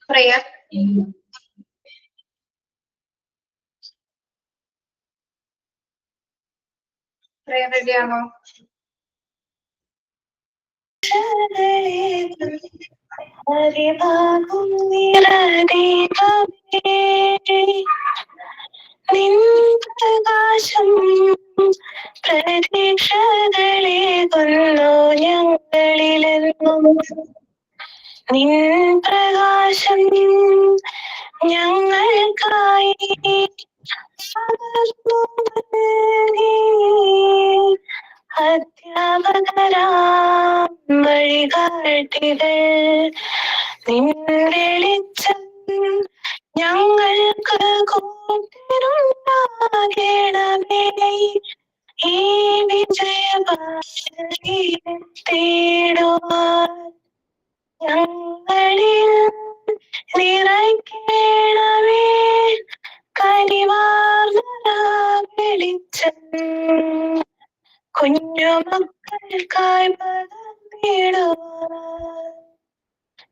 prayer. Prayer ready ആണോ? അറിവാകും നിറദീപമേ നിൻ പ്രകാശം പ്രതീക്ഷകളെ കൊള്ളോ ഞങ്ങളിലെന്നും നിൻ പ്രകാശം ഞങ്ങൾക്കായി പകർന്നു നൽകി. അധ്യാപകരാം വഴികാട്ടികൾ നിൻ വെളിച്ചം ഞങ്ങൾക്ക് കൂട്ടിനുണ്ടാകണമേ. ഈ വിജയപാതയിലെത്തിടുവാൻ ഞങ്ങളിൽ നിറയ്ക്കണമേ. കനിവാർന്ന വെളിച്ചം കുഞ്ഞുമക്കൾക്കായി പകർന്നിടുവാൻ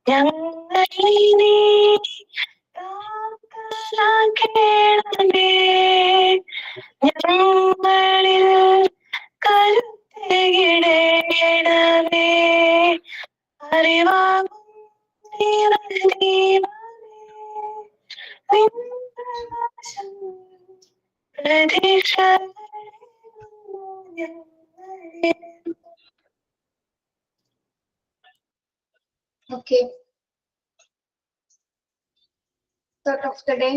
ഞങ്ങളിനി പ്രാപ്തരാക്കണമേ. ഞങ്ങളിൽ കരുത്തേകിടണമേ. അറിവാകും ദൈവദീപമേ നിൻ പ്രകാശം പ്രതീക്ഷകളെ ഞങ്ങളിൽ. Okay. Thought of the day.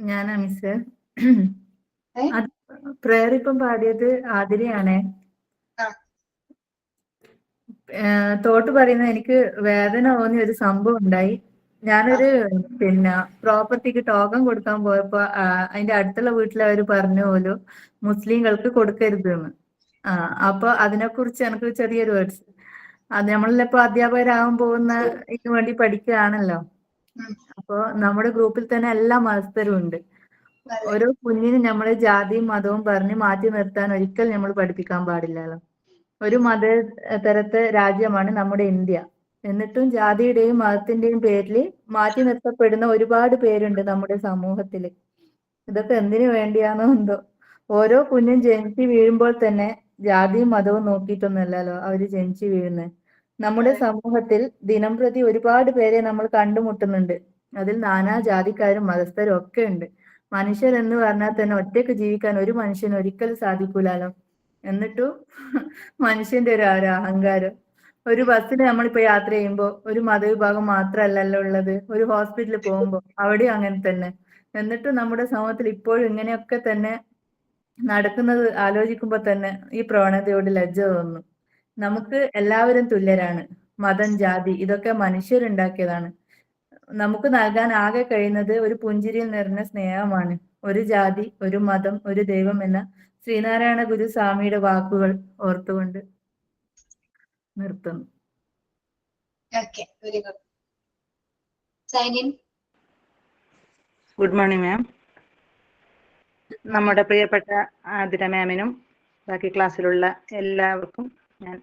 ഞാനാ മിസ്. അത് പ്രയർ ഇപ്പം പാടിയത് ആതിരയാണേ. തോട്ട് പറയുന്നത് എനിക്ക് വേദന തോന്നിയ ഒരു സംഭവം ഉണ്ടായി. ഞാനൊരു പ്രോപ്പർട്ടിക്ക് ടോക്കൺ കൊടുക്കാൻ പോയപ്പോ അതിന്റെ അടുത്തുള്ള വീട്ടിൽ അവര് പറഞ്ഞു പോലും മുസ്ലിങ്ങൾക്ക് കൊടുക്കരുത് എന്ന്. അപ്പൊ അതിനെക്കുറിച്ച് എനിക്ക് ചെറിയൊരു വേർഡ്സ്. അത് നമ്മളിപ്പോ അധ്യാപകരാകാൻ പോകുന്ന ഇതിനു വേണ്ടി പഠിക്കുകയാണല്ലോ. അപ്പൊ നമ്മുടെ ഗ്രൂപ്പിൽ തന്നെ എല്ലാ മതസ്ഥരും ഉണ്ട്. ഓരോ കുഞ്ഞിനും നമ്മള് ജാതിയും മതവും പറഞ്ഞ് മാറ്റി നിർത്താൻ ഒരിക്കലും നമ്മൾ പഠിപ്പിക്കാൻ പാടില്ലല്ലോ. ഒരു മതതരത്തെ രാജ്യമാണ് നമ്മുടെ ഇന്ത്യ. എന്നിട്ടും ജാതിയുടെയും മതത്തിന്റെയും പേരിൽ മാറ്റി നിർത്തപ്പെടുന്ന ഒരുപാട് പേരുണ്ട് നമ്മുടെ സമൂഹത്തില്. ഇതൊക്കെ എന്തിനു വേണ്ടിയാണോ എന്തോ. ഓരോ കുഞ്ഞും ജനിച്ച് വീഴുമ്പോൾ തന്നെ ജാതിയും മതവും നോക്കിയിട്ടൊന്നുമല്ലല്ലോ അവര് ജനിച്ചു വീഴുന്നത്. നമ്മുടെ സമൂഹത്തിൽ ദിനംപ്രതി ഒരുപാട് പേരെ നമ്മൾ കണ്ടുമുട്ടുന്നുണ്ട്. അതിൽ നാനാ ജാതിക്കാരും മതസ്ഥരും ഒക്കെ ഉണ്ട്. മനുഷ്യരെന്ന് പറഞ്ഞാൽ തന്നെ ഒറ്റയ്ക്ക് ജീവിക്കാൻ ഒരു മനുഷ്യന് ഒരിക്കലും സാധിക്കൂലല്ലോ. എന്നിട്ടും മനുഷ്യന്റെ ഒരു അഹങ്കാരം. ഒരു ബസ്സിൽ നമ്മളിപ്പോ യാത്ര ചെയ്യുമ്പോൾ ഒരു മതവിഭാഗം മാത്രമല്ലല്ലോ ഉള്ളത്. ഒരു ഹോസ്പിറ്റലിൽ പോകുമ്പോൾ അവിടെയും അങ്ങനെ തന്നെ. എന്നിട്ടും നമ്മുടെ സമൂഹത്തിൽ ഇപ്പോഴും ഇങ്ങനെയൊക്കെ തന്നെ നടക്കുന്നത് ആലോചിക്കുമ്പോൾ തന്നെ ഈ പ്രവണതയോട് ലജ്ജ തോന്നുന്നു. നമുക്ക് എല്ലാവരും തുല്യരാണ്. മതം, ജാതി ഇതൊക്കെ മനുഷ്യരുണ്ടാക്കിയതാണ്. നമുക്ക് നൽകാൻ ആകെ കഴിയുന്നത് ഒരു പുഞ്ചിരിയിൽ നിറഞ്ഞ സ്നേഹമാണ്. ഒരു ജാതി, ഒരു മതം, ഒരു ദൈവം എന്ന ശ്രീനാരായണ ഗുരുസ്വാമിയുടെ വാക്കുകൾ ഓർത്തുകൊണ്ട് നിർത്തുന്നു. Okay, very good. Sign in. Good morning ma'am. നമ്മുടെ പ്രിയപ്പെട്ട ആതിര മാമിനും ബാക്കി ക്ലാസ്സിലുള്ള എല്ലാവർക്കും ഞാൻ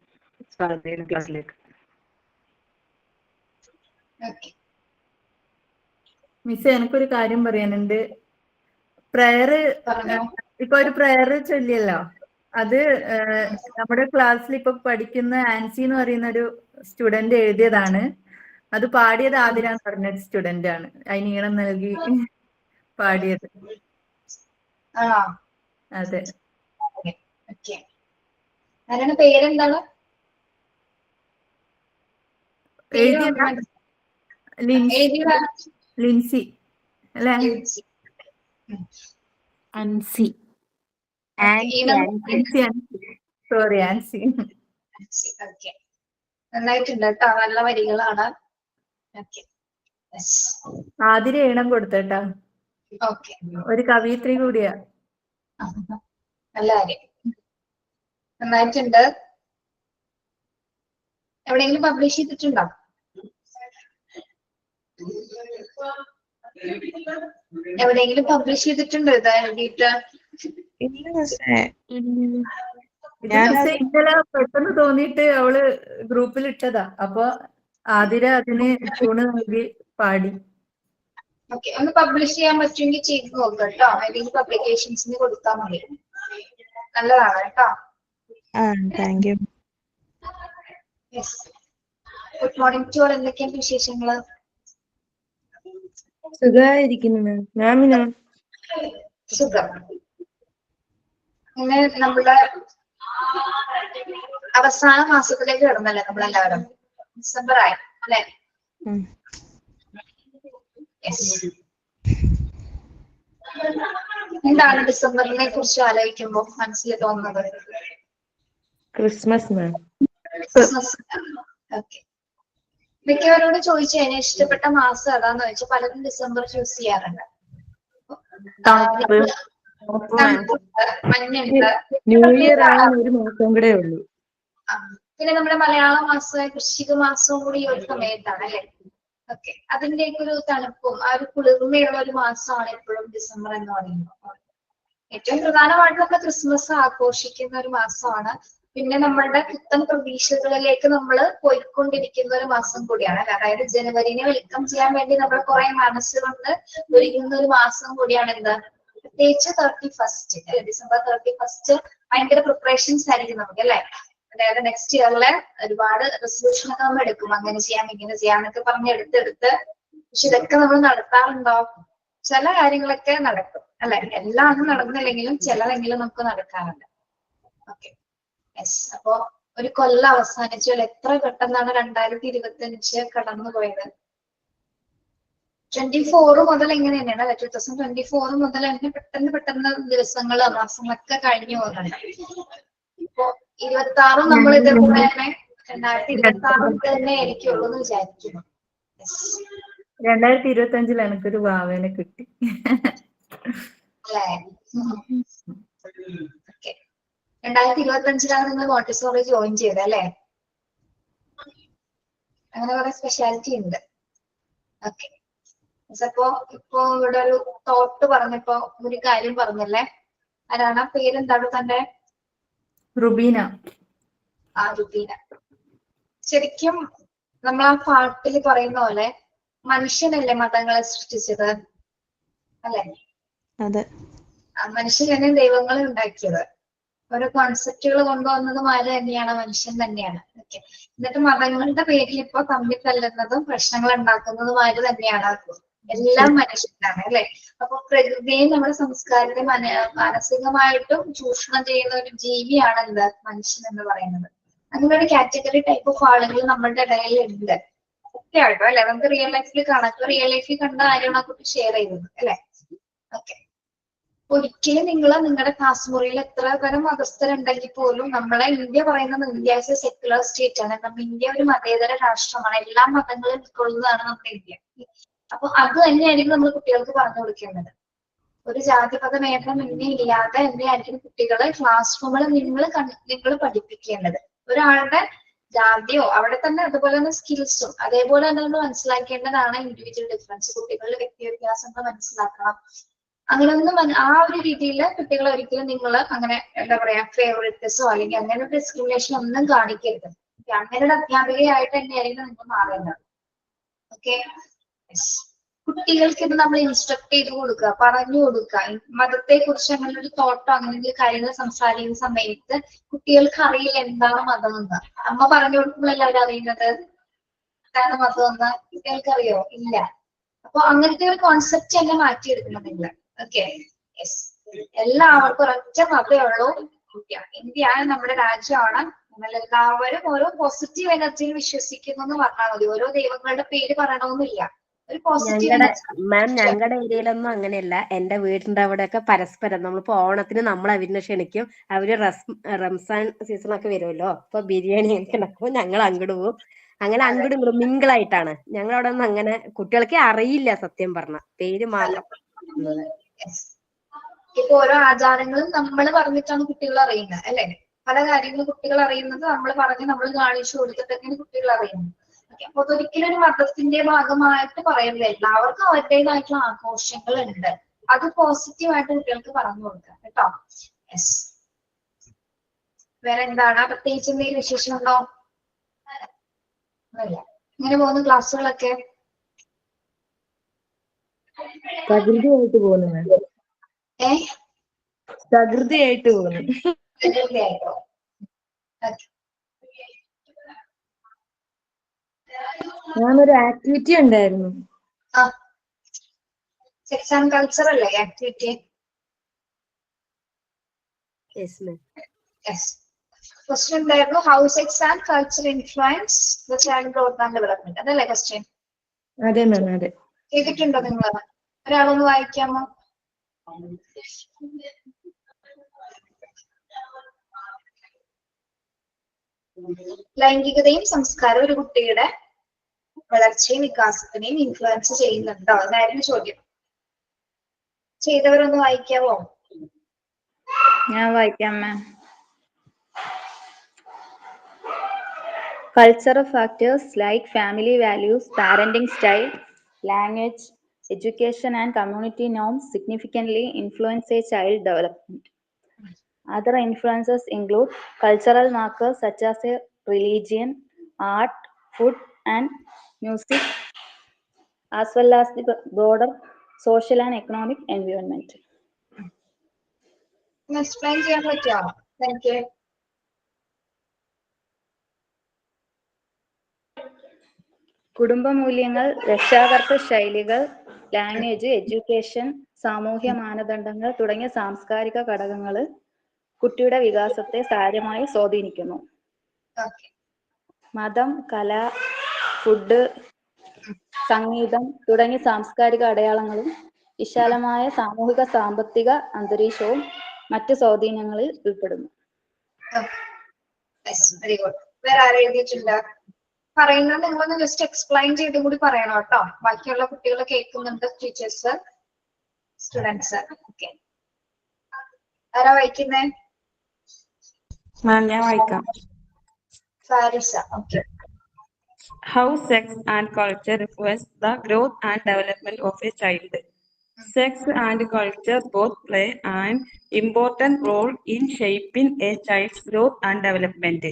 സ്വാഗതം ചെയ്യുന്നു ക്ലാസ്സിലേക്ക്. Okay. മിസ്, എനിക്കൊരു കാര്യം പറയാനുണ്ട്. പ്രയർ ഇപ്പൊ ഒരു പ്രയർ ചൊല്ലിയല്ലോ, അത് നമ്മുടെ ക്ലാസ്സിൽ ഇപ്പൊ പഠിക്കുന്ന ആൻസി എന്ന് പറയുന്ന ഒരു സ്റ്റുഡന്റ് എഴുതിയതാണ്. അത് പാടിയത് ആതിര എന്ന് പറഞ്ഞ സ്റ്റുഡന്റ് ആണ്. അതിന് ഈണം നൽകി പാടിയത്. അതെ. ആരാണ്? പേരെന്താണ്? ലിൻസി അല്ലെ? അൻസി. സോറി, ആൻസി. നന്നായിട്ടുണ്ട് കേട്ടോ, നല്ല വരികളാണ്. ആതിര ഈണം കൊടുത്തേട്ടാ. ഒരു കവിയത്രി കൂടിയാ. നല്ല കാര്യം, നന്നായിട്ടുണ്ട്. എവിടെയെങ്കിലും പബ്ലിഷ് ചെയ്തിട്ടുണ്ടോ? എവിടെയെങ്കിലും പബ്ലിഷ് ചെയ്തിട്ടുണ്ടോ ഇത് എഴുതിയിട്ട്? ഇത് മിസ്സേ ഇന്നലെ പെട്ടെന്ന് തോന്നിയിട്ട് അവള് ഗ്രൂപ്പിൽ ഇട്ടതാ. അപ്പൊ ആതിര അതിന് ട്യൂണ് നൽകി പാടി. ഓക്കെ, ഒന്ന് പബ്ലിഷ് ചെയ്യാൻ പറ്റുമെങ്കിൽ ചെയ്ത് നോക്കാം കേട്ടോ. അല്ലെങ്കിൽ പബ്ലിക്കേഷൻസിന് കൊടുത്താൽ മതി. നല്ലതാണ് കേട്ടോ. Thank you. Good morning to all. എന്തൊക്കെയാണ് വിശേഷങ്ങള്? സുഖമായിരിക്കുന്നു മാമിനോ? സുഖം. ഇങ്ങനെ നമ്മുടെ അവസാന മാസത്തിലേക്ക് കിടന്നല്ലേ നമ്മളെല്ലാവരും? ഡിസംബർ ആയി അല്ലെ? എന്താണ് ഡിസംബറിനെ കുറിച്ച് ആലോചിക്കുമ്പോ മനസ്സിൽ തോന്നുന്നത്? ക്രിസ്മസ് മാം. ക്രിസ്മസ്. ഓക്കെ. മിക്കവരോട് ചോദിച്ചു കഴിഞ്ഞാൽ ഇഷ്ടപ്പെട്ട മാസം ഏതാന്ന് ചോദിച്ചാൽ പലരും ഡിസംബർ ചൂസ് ചെയ്യാറുണ്ട്. മഞ്ഞുണ്ട്. ന്യൂ ഇയർ ആണ് ഒരു മാസം കൂടെ ഉള്ളൂ. പിന്നെ നമ്മുടെ മലയാള മാസമായ വൃശ്ചിക മാസവും കൂടി ഈ ഒരു സമയത്താണ് അല്ലെ? ഓക്കെ. അതിന്റെയൊക്കെ ഒരു തണുപ്പും ആ ഒരു കുളിർമയുള്ള ഒരു മാസമാണ് എപ്പോഴും ഡിസംബർ എന്ന് പറയുന്നത്. ഏറ്റവും പ്രധാനമായിട്ട് നമ്മൾ ക്രിസ്മസ് ആഘോഷിക്കുന്ന ഒരു മാസമാണ്. പിന്നെ നമ്മളുടെ പുത്തൻ പ്രതീക്ഷകളിലേക്ക് നമ്മൾ പോയിക്കൊണ്ടിരിക്കുന്ന ഒരു മാസം കൂടിയാണ്. അതായത് ജനുവരിനെ വെൽക്കം ചെയ്യാൻ വേണ്ടി നമ്മൾ കുറെ മനസ്സുകൊണ്ട് ഒരുങ്ങുന്ന ഒരു മാസം കൂടിയാണ്. എന്ത്? പ്രത്യേകിച്ച് 31st, ഡിസംബർ 31st ഭയങ്കര പ്രിപ്പറേഷൻസ് ആയിരിക്കും നമുക്ക് അല്ലെ? അതായത് നെക്സ്റ്റ് ഇയറിലെ ഒരുപാട് റെസൊല്യൂഷൻ ഒക്കെ നമ്മൾ എടുക്കും. അങ്ങനെ ചെയ്യാം, ഇങ്ങനെ ചെയ്യാം എന്നൊക്കെ പറഞ്ഞ് എടുത്തെടുത്ത്. പക്ഷെ ഇതൊക്കെ നമ്മൾ നടത്താറുണ്ടോ? ചില കാര്യങ്ങളൊക്കെ നടക്കും അല്ലെ? എല്ലാം ഒന്നും നടന്നില്ലെങ്കിലും ചിലതെങ്കിലും നമുക്ക് നടക്കാറുണ്ട്. ഓക്കെ. യെസ്. അപ്പോ ഒരു കൊല്ലം അവസാനിച്ചു. എത്ര പെട്ടെന്നാണ് 2025 കടന്നു പോയത്. 24 മുതൽ എങ്ങനെ തന്നെയാണ് അല്ലെ? 2024 മുതൽ തന്നെ പെട്ടെന്ന് ദിവസങ്ങള് മാസങ്ങളൊക്കെ കഴിഞ്ഞു പോകുന്നുണ്ട്. ഇപ്പൊ 26 നമ്മൾ ഇതേപോലെ തന്നെ 2026 തന്നെ ആയിരിക്കുള്ളൂ എന്ന് വിചാരിക്കുന്നു. 2025 എനിക്കൊരു വാവേനെ കിട്ടി. അല്ലേ? ഓക്കെ. 2025 നിങ്ങൾ മോണ്ടിസോറി ജോയിൻ ചെയ്തത് അല്ലേ? അങ്ങനെ കുറെ സ്പെഷ്യാലിറ്റി ഉണ്ട്. ഓക്കെ. അപ്പോ ഇപ്പൊ ഇവിടെ ഒരു തോട്ട് പറഞ്ഞപ്പോ ഒരു കാര്യം പറഞ്ഞല്ലേ? ആരാണ്? പേരെന്താണ് തന്റെ? റുബീന. റുബീന. ശരിക്കും നമ്മൾ ആ പാട്ടിൽ പറയുന്ന പോലെ മനുഷ്യനല്ലേ മതങ്ങളെ സൃഷ്ടിച്ചത് അല്ലെ? അതെ. മനുഷ്യനെ ദൈവങ്ങളെ ഉണ്ടാക്കിയത്. ഓരോ കോൺസെപ്റ്റുകൾ കൊണ്ടുവന്നതും ആര് തന്നെയാണ്? മനുഷ്യൻ തന്നെയാണ്. ഓക്കെ. എന്നിട്ട് മതങ്ങളുടെ പേരിൽ ഇപ്പൊ തമ്മിൽ തല്ലുന്നതും പ്രശ്നങ്ങൾ ഉണ്ടാക്കുന്നതും ആര് തന്നെയാണ്? എല്ലാം മനുഷ്യനാണ് അല്ലെ? അപ്പൊ പ്രകൃതിയെയും നമ്മുടെ സംസ്കാരത്തെ മാനസികമായിട്ടും ചൂഷണം ചെയ്യുന്ന ഒരു ജീവിയാണ് എന്ത്? മനുഷ്യൻ എന്ന് പറയുന്നത്. അങ്ങനെ ഒരു കാറ്റഗറി ടൈപ്പ് ഓഫ് ആളുകൾ നമ്മളുടെ ഇടയിൽ ഉണ്ട്. സത്യമായിട്ടോ അല്ലെ? നമുക്ക് റിയൽ ലൈഫിൽ കാണാം. റിയൽ ലൈഫിൽ കണ്ട കാര്യമാണ് ആ കുട്ടി ഷെയർ ചെയ്യുന്നത് അല്ലെ? ഓക്കെ. ഒരിക്കലും നിങ്ങൾ നിങ്ങളുടെ ക്ലാസ് മുറിയിൽ എത്ര തരം മതസ്ഥരുണ്ടെങ്കിൽ പോലും നമ്മളെ ഇന്ത്യ പറയുന്നത് India as A secular state ആണ്. നമ്മൾ ഇന്ത്യ ഒരു മതേതര രാഷ്ട്രമാണ്. എല്ലാ മതങ്ങളും ഉൾക്കൊള്ളുന്നതാണ് നമ്മുടെ ഇന്ത്യ. അപ്പൊ അത് തന്നെയായിരിക്കും നമ്മൾ കുട്ടികൾക്ക് പറഞ്ഞു കൊടുക്കേണ്ടത്. ഒരു ജാതിമത ഭേദം എന്നെ ഇല്ലാതെ എന്നെയായിരിക്കും കുട്ടികളെ ക്ലാസ് റൂമിൽ നിങ്ങൾ പഠിപ്പിക്കേണ്ടത്. ഒരാളുടെ ജാതിയോ അവിടെ തന്നെ അതുപോലെ തന്നെ സ്കിൽസും അതേപോലെ തന്നെ നമ്മൾ മനസ്സിലാക്കേണ്ടതാണ്. ഇൻഡിവിജ്വൽ ഡിഫറൻസ്, കുട്ടികളുടെ വ്യക്തി വ്യത്യാസങ്ങൾ മനസ്സിലാക്കണം. അങ്ങനെ ഒന്നും ആ ഒരു രീതിയിൽ കുട്ടികളെ ഒരിക്കലും നിങ്ങൾ അങ്ങനെ എന്താ പറയാ ഫേവറിറ്റിസോ അല്ലെങ്കിൽ അങ്ങനെ ഡിസ്ക്രിമിനേഷൻ ഒന്നും കാണിക്കരുത്. അങ്ങനെ ഒരു അധ്യാപികയായിട്ട് തന്നെയായിരിക്കും നിങ്ങൾ മാറേണ്ടത്. ഓക്കെ. കുട്ടികൾക്ക് ഇത് നമ്മൾ ഇൻസ്ട്രക്ട് ചെയ്ത് കൊടുക്കുക, പറഞ്ഞു കൊടുക്കുക. മതത്തെ കുറിച്ച് അങ്ങനെ ഒരു തോട്ടോ അങ്ങനെ കാര്യങ്ങൾ സംസാരിക്കുന്ന സമയത്ത് കുട്ടികൾക്ക് അറിയില്ല എന്താണ് മതം എന്ന്. അമ്മ പറഞ്ഞു കൊടുക്കുമ്പോഴല്ല അവരറിയുന്നത് എന്താണ് മതം എന്ന്. കുട്ടികൾക്ക് അറിയോ? ഇല്ല. അപ്പൊ അങ്ങനത്തെ ഒരു കോൺസെപ്റ്റ് തന്നെ മാറ്റിയെടുക്കണം നിങ്ങൾ. ഓക്കെ. യെസ്. എല്ലാവർക്കും ഒരൊറ്റ മതമേ ഉള്ളൂ. ഇന്ത്യ നമ്മുടെ രാജ്യമാണ്. നമ്മളെല്ലാവരും ഓരോ പോസിറ്റീവ് എനർജിയിൽ വിശ്വസിക്കുന്നു എന്ന് പറഞ്ഞാൽ മതി. ഓരോ ദൈവങ്ങളുടെ പേര് പറയണമെന്നില്ല. ഒരു പോസിറ്റീവ് മാം ഞങ്ങളുടെ ഏരിയയിലൊന്നും അങ്ങനെയല്ല. എന്റെ വീടിന്റെ അവിടെയൊക്കെ പരസ്പരം നമ്മളിപ്പോ ഓണത്തിന് നമ്മൾ അവരിനെ ക്ഷണിക്കും. അവര് റംസാൻ സീസൺ ഒക്കെ വരുമല്ലോ, അപ്പൊ ബിരിയാണി ഒക്കെ ഉണ്ടാക്കും. ഞങ്ങൾ അങ്ങോട്ട് പോകും. അങ്ങനെ അങ്ങോട്ടും ഇങ്ങോട്ടും മിങ്കിളായിട്ടാണ്. ഞങ്ങളവിടെ ഒന്നും അങ്ങനെ കുട്ടികൾക്ക് അറിയില്ല സത്യം പറഞ്ഞ പേര് മാത്രം. ഇപ്പൊ ഓരോ ആചാരങ്ങളും നമ്മൾ പറഞ്ഞിട്ടാണ് കുട്ടികൾ അറിയുന്നത് അല്ലെ? പല കാര്യങ്ങളും കുട്ടികൾ അറിയുന്നത് നമ്മൾ പറഞ്ഞ് നമ്മൾ കാണിച്ചു കൊടുത്തിട്ടൊക്കെയാണ് കുട്ടികൾ അറിയുന്നത്. അപ്പൊ അതൊരിക്കലും ഒരു മതത്തിന്റെ ഭാഗമായിട്ട് പറയുന്നില്ല. എല്ലാവർക്കും അവരുടേതായിട്ടുള്ള ആഘോഷങ്ങൾ ഉണ്ട്. അത് പോസിറ്റീവായിട്ട് കുട്ടികൾക്ക് പറഞ്ഞു കൊടുക്കാം കേട്ടോ. യെസ്. വേറെ എന്താണ് പ്രത്യേകിച്ച് എന്തെങ്കിലും വിശേഷമുണ്ടോ? ഇല്ല. ഇങ്ങനെ പോകുന്നു ക്ലാസ്സുകളൊക്കെ? തകൃതിയായിട്ട് പോകുന്നു മാം. തകൃതിയായിട്ട് പോകുന്നു. തീർച്ചയായിട്ടും. മാം ഒരു ആക്ടിവിറ്റി ഉണ്ടായിരുന്നു. സെക്സ് ആൻഡ് കൾച്ചർ അല്ലേ activity? Yes ma'am. Yes. Question എന്തായിരുന്നു? How sex and culture influence the child growth and development. അതല്ലേ ക്വസ്റ്റ്യൻ? അതെ മാം, അതെ. ചെയ്തിട്ടുണ്ടോ നിങ്ങൾ? ഒരാളൊന്ന് വായിക്കാമോ? ലൈംഗികതയും സംസ്കാരവും ഒരു കുട്ടിയുടെ വളർച്ചയും വികാസത്തിനെയും ഇൻഫ്ലുവൻസ് ചെയ്യുന്നുണ്ടോ? അതായിരുന്നു ചോദ്യം. ചെയ്തവരൊന്ന് വായിക്കാവോ? ഞാൻ വായിക്കാം മാം. Cultural factors like family values, parenting style, language, education, and community norms significantly influence a child development. Other influences include cultural markers such as religion, art, food, and music, as well as the broader social and economic environment. Explain ചെയ്യാൻ പറ്റുമോ? Thank you. കുടുംബ മൂല്യങ്ങൾ, രക്ഷാകർതൃ ശൈലികൾ, language, education, സാമൂഹ്യ മാനദണ്ഡങ്ങൾ തുടങ്ങിയ സാംസ്കാരിക ഘടകങ്ങൾ കുട്ടിയുടെ വികാസത്തെ സാരമായി സ്വാധീനിക്കുന്നു. മതം, കല, ഫുഡ്, സംഗീതം തുടങ്ങിയ സാംസ്കാരിക അടയാളങ്ങളും വിശാലമായ സാമൂഹിക സാമ്പത്തിക അന്തരീക്ഷവും മറ്റ് സ്വാധീനങ്ങളിൽ ഉൾപ്പെടുന്നു. Very good. വേറെ ആരും എഴുതിയിട്ടുണ്ട്? പറയുന്നത് നിങ്ങളൊന്ന് ജസ്റ്റ് എക്സ്പ്ലെയിൻ ചെയ്തും കൂടി പറയണം കേട്ടോ. ബാക്കിയുള്ള കുട്ടികൾ കേൾക്കുന്നുണ്ട്, ടീച്ചേഴ്സ്, സ്റ്റുഡൻസ്. ഓക്കെ, ആരാ വായിക്കുന്നേ? മാം ഞാൻ വായിക്കാം. Farisa. Okay. How sex and culture influence the growth and development of a child. Sex and culture both play an important role in shaping a child's growth and development.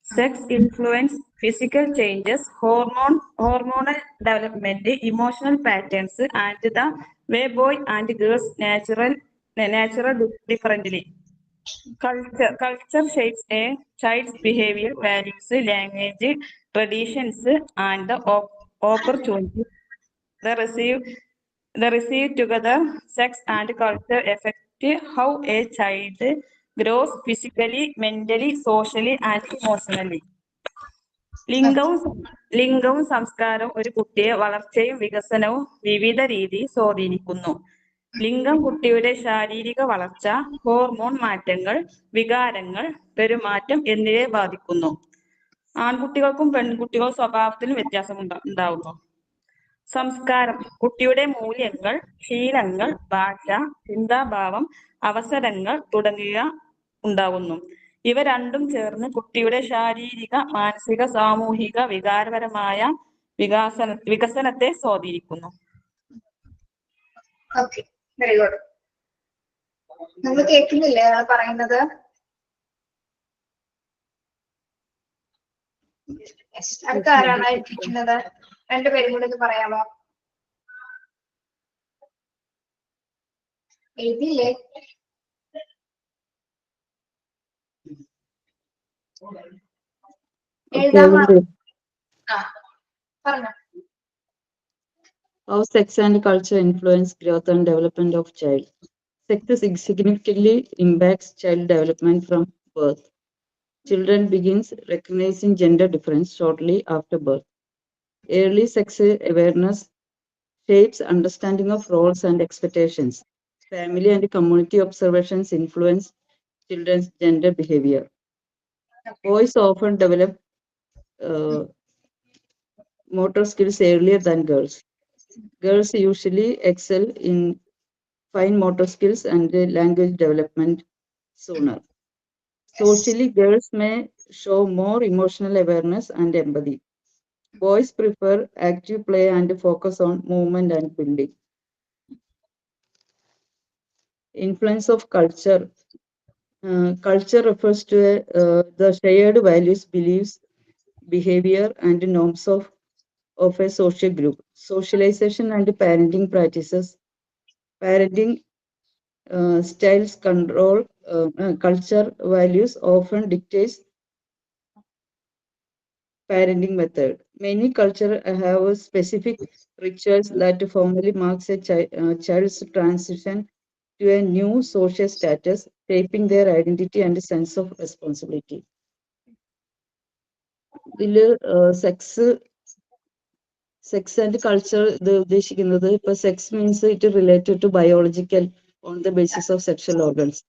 Sex influences physical changes, hormonal development, emotional patterns, and the way boy and girls natural differently. Culture shapes a child's behavior, values, language, traditions, and the opportunities they receive together. Sex and culture affect how a child grows physically, mentally, socially, and emotionally. ലിംഗവും സംസ്കാരവും ഒരു കുട്ടിയെ വളർച്ചയും വികസനവും വിവിധ രീതിയിൽ സ്വാധീനിക്കുന്നു. ലിംഗം കുട്ടിയുടെ ശാരീരിക വളർച്ച, ഹോർമോൺ മാറ്റങ്ങൾ, വികാരങ്ങൾ, പെരുമാറ്റം എന്നിവയെ ബാധിക്കുന്നു. ആൺകുട്ടികൾക്കും പെൺകുട്ടികൾക്കും സ്വഭാവത്തിലും വ്യത്യാസം ഉണ്ടാവുന്നു. സംസ്കാരം കുട്ടിയുടെ മൂല്യങ്ങൾ, ശീലങ്ങൾ, ഭാഷ, ചിന്താഭാവം, അവസരങ്ങൾ തുടങ്ങിയ ഉണ്ടാവുന്നു. ഇവ രണ്ടും ചേർന്ന് കുട്ടിയുടെ ശാരീരിക, മാനസിക, സാമൂഹിക, വികാരപരമായ വികസനത്തെ സ്വാധീനിക്കുന്നു. Okay, very good. നിങ്ങൾ കേൾക്കുന്നില്ലേ പറയുന്നത്? അടുത്ത ആരാണ് എഴുതിക്കുന്നത്? രണ്ടുപേരും കൂടി ഒന്ന് പറയാമോ? എഴുതിയില്ലേ? എഴുതാമോ? പറഞ്ഞോ. How sex and culture influence growth and development of child. Sex significantly impacts child development from birth. Children begins recognizing gender difference shortly after birth. Early sex awareness shapes understanding of roles and expectations. Family and community observations influence children's gender behavior. Boys often develop motor skills earlier than girls. Girls usually excel in fine motor skills and language development sooner. Socially, girls may show more emotional awareness and empathy. Boys prefer active play and focus on movement and building. Influence of culture. Culture refers to the shared values, beliefs, behavior, and norms of a social group. Socialization and parenting practices, parenting styles, control, culture values often dictates parenting method. Many cultures have specific rituals that formally marks a child's transition to a new social status, shaping their identity and sense of responsibility. ഇതില് sex and culture ഇത് ഉദ്ദേശിക്കുന്നത് ഇപ്പൊ sex means it related to biological on the basis of sexual organs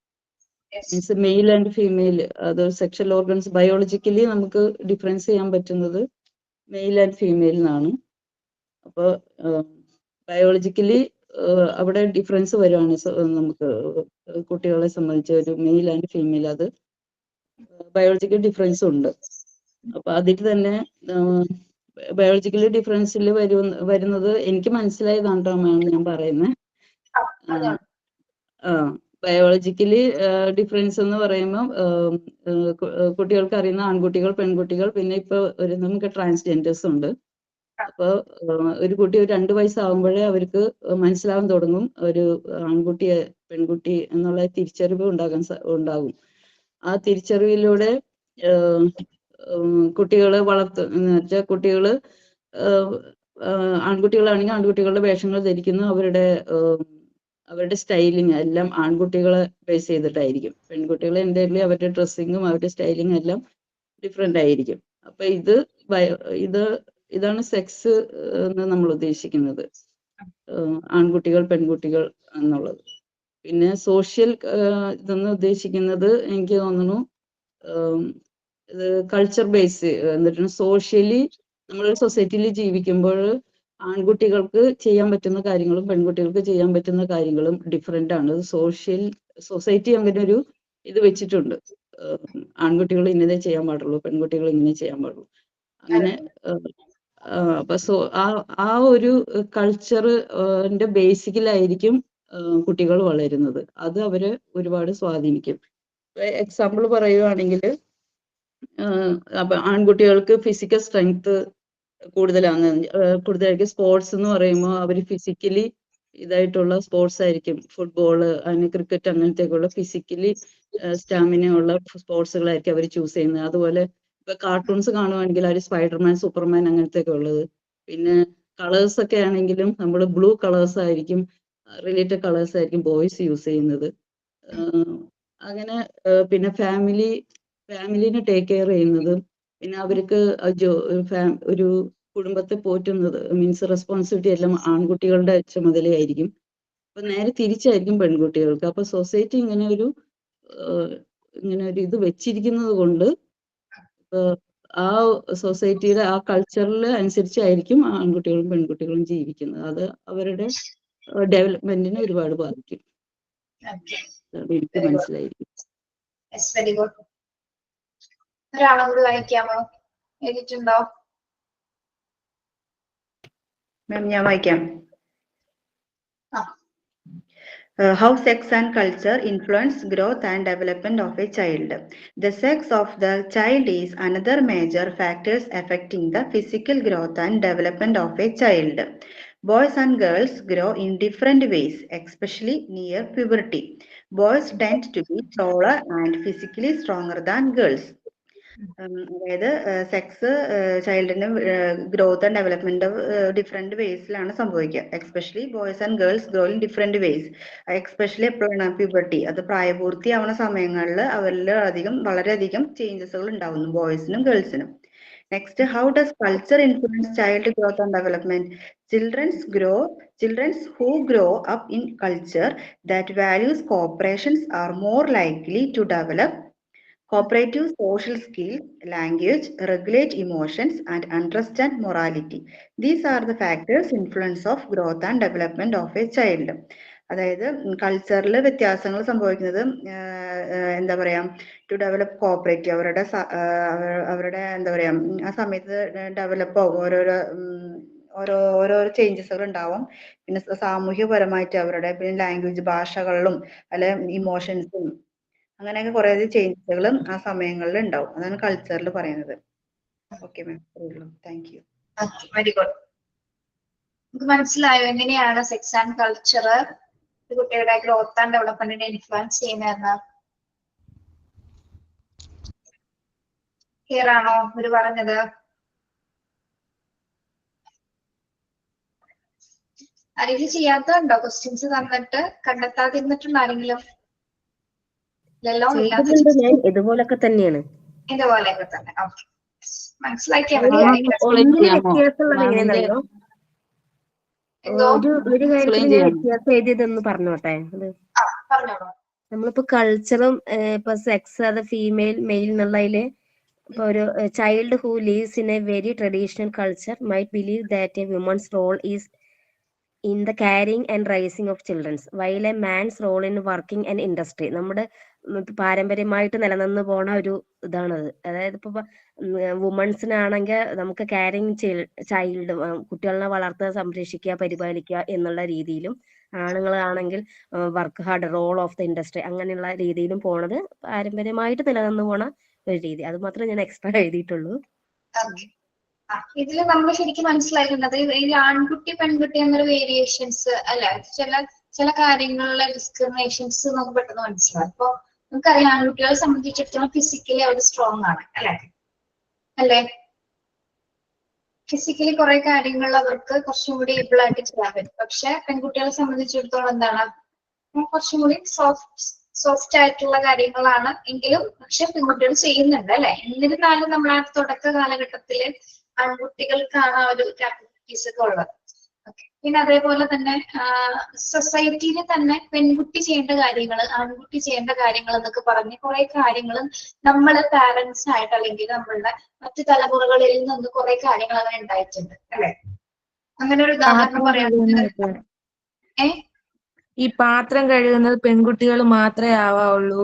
means male and female അത് sexual organs biologically നമുക്ക് difference ചെയ്യാൻ പറ്റുന്നത് mail and female എന്നാണ്. അപ്പോൾ ബയോളജിക്കലി അവിടെ ഡിഫറൻസ് വരുവാണ് നമുക്ക് കുട്ടികളെ സംബന്ധിച്ച് ഒരു മെയിൽ ആൻഡ് ഫീമെയിൽ അത് ബയോളജിക്കൽ ഡിഫറൻസ് ഉണ്ട്. അപ്പൊ അതിൽ തന്നെ ബയോളജിക്കലി ഡിഫറൻസിൽ വരുന്നത് എനിക്ക് മനസ്സിലായതാണ് ഞാൻ പറയുന്നത്. ബയോളജിക്കലി ഡിഫറൻസ് എന്ന് പറയുമ്പോൾ കുട്ടികൾക്ക് അറിയുന്ന ആൺകുട്ടികൾ പെൺകുട്ടികൾ പിന്നെ ഇപ്പൊ നമുക്ക് ട്രാൻസ്ജെൻഡേഴ്സ് ഉണ്ട്. അപ്പോൾ ഒരു കുട്ടി ഒരു 2 വയസ്സാകുമ്പോഴേ അവർക്ക് മനസ്സിലാവാൻ തുടങ്ങും ഒരു ആൺകുട്ടിയെ പെൺകുട്ടി എന്നുള്ള തിരിച്ചറിവ് ഉണ്ടാകും. ആ തിരിച്ചറിവിലൂടെ കുട്ടികളെ വെച്ചാൽ കുട്ടികള് ആൺകുട്ടികളാണെങ്കിൽ ആൺകുട്ടികളുടെ വേഷങ്ങൾ ധരിക്കുന്നു. അവരുടെ സ്റ്റൈലിങ് എല്ലാം ആൺകുട്ടികളെ ബേസ് ചെയ്തിട്ടായിരിക്കും. പെൺകുട്ടികളെ എന്തെങ്കിലും അവരുടെ ഡ്രസ്സിങ്ങും അവരുടെ സ്റ്റൈലിങ്ങും എല്ലാം ഡിഫറെന്റ് ആയിരിക്കും. അപ്പൊ ഇതാണ് സെക്സ് എന്ന് നമ്മൾ ഉദ്ദേശിക്കുന്നത്, ആൺകുട്ടികൾ പെൺകുട്ടികൾ എന്നുള്ളത്. പിന്നെ സോഷ്യൽ ഇതെന്ന് ഉദ്ദേശിക്കുന്നത് എനിക്ക് തോന്നുന്നു ഇത് കൾച്ചർ ബേസ് എന്നിട്ട് സോഷ്യലി നമ്മളൊരു സൊസൈറ്റിയിൽ ജീവിക്കുമ്പോൾ ആൺകുട്ടികൾക്ക് ചെയ്യാൻ പറ്റുന്ന കാര്യങ്ങളും പെൺകുട്ടികൾക്ക് ചെയ്യാൻ പറ്റുന്ന കാര്യങ്ങളും ഡിഫറെന്റ് ആണ്. സൊസൈറ്റി അങ്ങനെ ഒരു ഇത് വെച്ചിട്ടുണ്ട്, ആൺകുട്ടികൾ ഇന്നതേ ചെയ്യാൻ പാടുള്ളൂ പെൺകുട്ടികൾ ഇങ്ങനെ ചെയ്യാൻ പാടുള്ളൂ അങ്ങനെ. അപ്പൊ ആ ഒരു കൾച്ചറിന്റെ ബേസിക്കലായിരിക്കും കുട്ടികൾ വളരുന്നത്. അത് അവരെ ഒരുപാട് സ്വാധീനിക്കും. എക്സാമ്പിൾ പറയുവാണെങ്കിൽ അപ്പൊ ആൺകുട്ടികൾക്ക് ഫിസിക്കൽ സ്ട്രെങ്ത് കൂടുതലായിരിക്കും. സ്പോർട്സ് എന്ന് പറയുമ്പോൾ അവർ ഫിസിക്കലി ഇതായിട്ടുള്ള സ്പോർട്സ് ആയിരിക്കും. ഫുട്ബോള് അങ്ങനെ ക്രിക്കറ്റ് അങ്ങനത്തെയൊക്കെയുള്ള ഫിസിക്കലി സ്റ്റാമിന ഉള്ള സ്പോർട്സുകളായിരിക്കും അവർ ചൂസ് ചെയ്യുന്നത്. അതുപോലെ ഇപ്പൊ കാർട്ടൂൺസ് കാണുവാണെങ്കിൽ അവർ സ്പൈഡർമാൻ സൂപ്പർമാൻ അങ്ങനത്തെയൊക്കെ ഉള്ളത്. പിന്നെ കളേഴ്സ് ഒക്കെ ആണെങ്കിലും നമ്മൾ ബ്ലൂ കളേഴ്സ് ആയിരിക്കും, റിലേറ്റഡ് കളേഴ്സ് ആയിരിക്കും ബോയ്സ് യൂസ് ചെയ്യുന്നത്. അങ്ങനെ പിന്നെ ഫാമിലിനെ ടേക്ക് കെയർ ചെയ്യുന്നത്, പിന്നെ അവർക്ക് ഒരു കുടുംബത്തെ പോറ്റുന്നത് മീൻസ് റെസ്പോൺസിബിലിറ്റി എല്ലാം ആൺകുട്ടികളുടെ ചുമതലയായിരിക്കും. അപ്പൊ നേരെ തിരിച്ചായിരിക്കും പെൺകുട്ടികൾക്ക്. അപ്പൊ സൊസൈറ്റി ഇങ്ങനെ ഒരു ഇത് വെച്ചിരിക്കുന്നത് കൊണ്ട് ആ സൊസൈറ്റിയുടെ ആ കൾച്ചറിൽ അനുസരിച്ചായിരിക്കും ആൺകുട്ടികളും പെൺകുട്ടികളും ജീവിക്കുന്നത്. അത് അവരുടെ ഡെവലപ്മെന്റിനെ ഒരുപാട് ബാധിക്കും. എനിക്ക് മനസ്സിലായിരിക്കും. Very good. ഒരാളും കൂടി വായിക്കാമോ? എഴുതിയിട്ടുണ്ടോ? മാം ഞാൻ വായിക്കാം. How sex and culture influence growth and development of a child. The sex of the child is another major factor affecting the physical growth and development of a child. Boys and girls grow in different ways, especially near puberty. Boys tend to be taller and physically stronger than girls. അതായത് sex ചൈൽഡിന്റെ growth and development different വേസിലാണ് സംഭവിക്കുക. Especially boys and girls grow in different ways. Especially എപ്പോഴാണ് puberty, അത് പ്രായപൂർത്തിയാവുന്ന സമയങ്ങളിൽ അവരിൽ വളരെയധികം ചേഞ്ചസുകൾ ഉണ്ടാവുന്നു ബോയ്സിനും ഗേൾസിനും. Next, how does culture influence child growth and development? Children who grow up in culture that values cooperation are more likely to develop cooperative social skills, language, regulate emotions, and understand morality. These are the factors influence of growth and development of a child. അതായത് കൾച്ചറിൽ വ്യത്യാസങ്ങൾ സംഭവിക്കുന്നത് എന്താ പറയാ to develop cooperative അവരുടെ എന്താ പറയാ ആ സമയത്ത് ഡെവലപ്പ് ആവും. ഓരോരോ ചേഞ്ചസുകൾ ഉണ്ടാവും. പിന്നെ സാമൂഹ്യപരമായിട്ട് അവരുടെ പിന്നെ ലാംഗ്വേജ് ഭാഷകളിലും അല്ലെ ഇമോഷൻസും അങ്ങനെയൊക്കെ കുറെ ചേഞ്ചസുകളും ആ സമയങ്ങളിൽ ഉണ്ടാവും. അതാണ് കൾച്ചറിൽ പറയുന്നത്. Okay ma'am, thank U. Very good. നമുക്ക് മനസ്സിലായോ എങ്ങനെയാണ് സെക്സ് ആൻഡ് കൾച്ചർ കുട്ടിയുടെ ഗ്രോത്ത് ആൻഡ് ഡെവലപ്മെന്റിനെ ഇൻഫ്ലുവൻസ് ചെയ്യുന്നതെന്ന്? ക്ലിയർ ആണോ ഇവര് പറഞ്ഞത്? ആരെങ്കിലും ചെയ്യാത്തതുണ്ടോ? ക്വസ്റ്റ്യൻസ് തന്നിട്ട് കണ്ടെത്താതിരുന്നിട്ടുണ്ടോ ആരെങ്കിലും? ഇല്ലല്ലോ. ചെയ്തിട്ടുണ്ട് ഞാൻ, ഇതുപോലൊക്കെ തന്നെയാണ്. ഇതുപോലെയൊക്കെ തന്നെ. ഓക്കെ, മനസ്സിലാക്കിയാൽ ഒരു മതി. ഒന്നിന് ചെയ്യാമോ? വ്യത്യാസമുള്ളത് മാമിന്റെ എങ്ങനെയാണെന്നറിയോ? എന്തോ ഒരു കാര്യത്തിൽ ഞാൻ ചെയ്യാമോ? വ്യത്യാസം എഴുതിയതെന്ന് പറഞ്ഞോട്ടെ. അത് പറഞ്ഞോളൂ. നമ്മളിപ്പോ കൾച്ചറും ഇപ്പൊ സെക്സ്, അത് ഫീമെയിൽ മെയിൽ എന്നുള്ളതില് ഇപ്പൊ ഒരു child who leaves in a very traditional culture might believe that a woman's role is in the caring and raising of childrens while a man's role in working and industry. നമ്മുടെ പാരമ്പര്യമായിട്ട് നിലനിന്ന് പോണ ഒരു ഇതാണത്. അതായത് ഇപ്പൊ വുമൺസിനാണെങ്കിൽ നമുക്ക് കാരിങ് ചൈൽഡ്, കുട്ടികളെ വളർത്തുക, സംരക്ഷിക്കുക, പരിപാലിക്കുക എന്നുള്ള രീതിയിലും, ആണുങ്ങളാണെങ്കിൽ work hard, role of the industry, അങ്ങനെയുള്ള രീതിയിലും പോണത് പാരമ്പര്യമായിട്ട് നിലനിന്ന് പോണ ഒരു രീതി. അത് മാത്രമേ ഞാൻ എക്സ്ട്രാ എഴുതിയിട്ടുള്ളൂ. ഇതില് നമ്മൾ ശരിക്കും മനസ്സിലാക്കുന്നത് ഈ ആൺകുട്ടി പെൺകുട്ടി എന്നൊരു വേരിയേഷൻസ് അല്ല, ചില കാര്യങ്ങളിലെ ഡിസ്ക്രിമിനേഷൻസ് നമുക്ക് പെട്ടെന്ന് മനസ്സിലാവും. ഇപ്പൊ നമുക്കറിയാം ആൺകുട്ടികളെ സംബന്ധിച്ചിടത്തോളം ഫിസിക്കലി അവർ സ്ട്രോങ് ആണ് അല്ലേ? ഫിസിക്കലി കുറെ കാര്യങ്ങൾ അവർക്ക് കുറച്ചും കൂടി ഏബിൾ ആയിട്ട് ചെയ്യാൻ പറ്റും. പക്ഷെ പെൺകുട്ടികളെ സംബന്ധിച്ചിടത്തോളം എന്താണ്, കുറച്ചും കൂടി സോഫ്റ്റ് ആയിട്ടുള്ള കാര്യങ്ങളാണ് എങ്കിലും പക്ഷെ പെൺകുട്ടികൾ ചെയ്യുന്നുണ്ട് അല്ലെ. എന്നിരുന്നാലും നമ്മളെ തുടക്ക കാലഘട്ടത്തില് ആൺകുട്ടികൾക്കാണ് ആ ഒരു കാപ്പബിലിറ്റീസ് ഒക്കെ ഉള്ളത്. പിന്നെ അതേപോലെ തന്നെ സൊസൈറ്റിയിൽ തന്നെ പെൺകുട്ടി ചെയ്യേണ്ട കാര്യങ്ങൾ, ആൺകുട്ടി ചെയ്യേണ്ട കാര്യങ്ങൾ എന്നൊക്കെ പറഞ്ഞ് കുറെ കാര്യങ്ങൾ നമ്മള് പാരന്റ്സ് ആയിട്ട് അല്ലെങ്കിൽ നമ്മളുടെ മറ്റു തലമുറകളിൽ നിന്ന് കുറെ കാര്യങ്ങൾ അങ്ങനെ ഉണ്ടായിട്ടുണ്ട് അല്ലെ. അങ്ങനെ ഒരു ഉദാഹരണം പറയുന്നത് ഈ പാത്രം കഴുകുന്നത് പെൺകുട്ടികൾ മാത്രമേ ആവാവുള്ളൂ,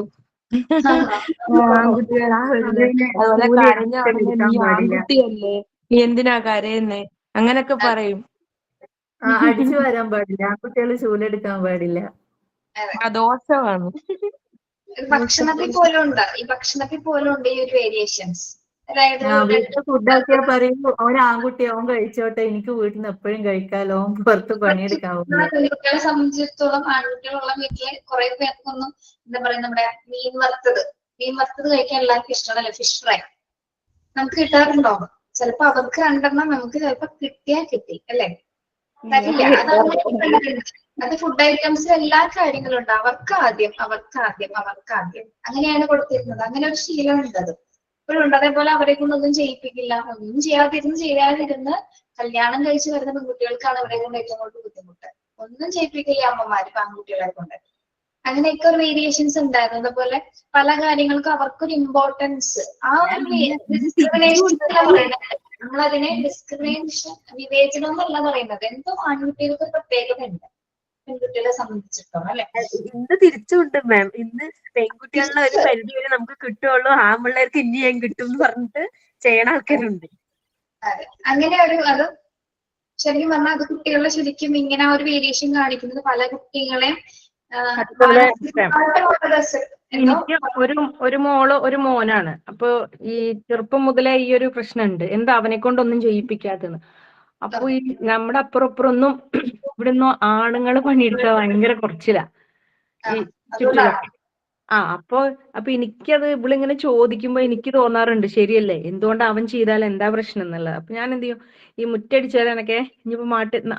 ആൺകുട്ടികളാവരുത്. അതുപോലെ കരഞ്ഞ ഉടനെ നീ ആൺകുട്ടിയല്ലേ, നീ എന്തിനാ കരയുന്നേ, അങ്ങനൊക്കെ പറയും. അടിച്ചു വരാൻ പാടില്ല, ആൺകുട്ടികൾ ചൂലെടുക്കാൻ പാടില്ല. ദോഷമാണ്. ഭക്ഷണത്തിൽ പോലും ഉണ്ട്, ഈ ഒരു വേരിയേഷൻസ്. അതായത് വീട്ടിൽ ഫുഡാക്കിയാ പറയും അവൻ ആൺകുട്ടി, അവൻ കഴിച്ചോട്ടെ, എനിക്ക് വീട്ടിൽ നിന്ന് എപ്പോഴും കഴിക്കാലോ, അവൻ പുറത്ത് പണിയെടുക്കാൻ പോകില്ല. പെൺകുട്ടികളെ സംബന്ധിച്ചിടത്തോളം ആൺകുട്ടികളുള്ള വീട്ടില് കുറെ പേർക്കൊന്നും എന്താ പറയാ, നമ്മുടെ മീൻ വറുത്തത് കഴിക്കാൻ എല്ലാവർക്കും ഇഷ്ടമല്ലേ, ഫിഷ് ഫ്രൈ. നമുക്ക് കിട്ടാറുണ്ടോ? ചിലപ്പോ അവർക്ക് രണ്ടെണ്ണം, നമുക്ക് ചിലപ്പോ കിട്ടിയാൽ കിട്ടി അല്ലെ, തരില്ല. അത് ഫുഡ് ഐറ്റംസ് എല്ലാ കാര്യങ്ങളും ഉണ്ട്. അവർക്ക് ആദ്യം അങ്ങനെയാണ് കൊടുത്തിരുന്നത്. അങ്ങനെ ഒരു ശീലം ഉണ്ട്, അത് ഇപ്പോഴും ഉണ്ട്. അതേപോലെ അവരെ കൊണ്ടൊന്നും ചെയ്യിപ്പിക്കില്ല, ഒന്നും ചെയ്യാതിരുന്ന് കല്യാണം കഴിച്ച് വരുന്ന പെൺകുട്ടികൾക്കാണ് അവരെ കൊണ്ട് ഏറ്റവും കൂടുതൽ ബുദ്ധിമുട്ട്. ഒന്നും ചെയ്യിപ്പിക്കില്ല അമ്മമാര് ആൺകുട്ടികളെ കൊണ്ട്. അങ്ങനെയൊക്കെ ഒരു വേരിയേഷൻസ് ഉണ്ടായിരുന്നു. അതുപോലെ പല കാര്യങ്ങൾക്കും അവർക്കൊരു ഇമ്പോർട്ടൻസ്, ആ ഒരു ഡിസ്ക്രിമിനേഷൻ നമ്മളതിനെ ഡിസ്ക്രിമിനേഷൻ, വിവേചനം എന്നല്ല പറയുന്നത്, എന്തോ ആൺകുട്ടികൾക്ക് പ്രത്യേകത ഉണ്ട് പെൺകുട്ടികളെ സംബന്ധിച്ചിടത്തോളം അല്ലെ. ഇന്ന് തിരിച്ചുണ്ട് മാം. ഇന്ന് പെൺകുട്ടികളുടെ ഒരു പരിധി വരെ നമുക്ക് കിട്ടുള്ളൂ, ആൺപിള്ളേർക്ക് ഇനി ഞാൻ കിട്ടും എന്ന് പറഞ്ഞിട്ട് ചെയ്യണ ആൾക്കാരുണ്ട്. അതെ, അങ്ങനെ അത് ശരിക്കും പറഞ്ഞാൽ അത് കുട്ടികളെ ശരിക്കും ഇങ്ങനെ ഒരു വേരിയേഷൻ കാണിക്കുന്നത് പല കുട്ടികളെ എനിക്ക് ഒരു മോള് ഒരു മോനാണ്. അപ്പൊ ഈ ചെറുപ്പം മുതലേ ഈ ഒരു പ്രശ്നമുണ്ട്, എന്താ അവനെ കൊണ്ടൊന്നും ചെയ്യിപ്പിക്കാത്തത്. അപ്പൊ ഈ നമ്മുടെ അപ്പുറം ഇവിടെ ഒന്നും ആണുങ്ങൾ പണിയെടുക്കാൻ ഭയങ്കര കുറച്ചില്ല ഈ ചുറ്റിലൊക്കെ. അപ്പൊ എനിക്കത് ഇവളിങ്ങനെ ചോദിക്കുമ്പോ എനിക്ക് തോന്നാറുണ്ട്, ശരിയല്ലേ, എന്തുകൊണ്ട് അവൻ ചെയ്താൽ എന്താ പ്രശ്നം എന്നുള്ളത്. അപ്പൊ ഞാൻ എന്ത് ചെയ്യും, ഈ മുറ്റടിച്ചാലൊക്കെ ഇനിയിപ്പോ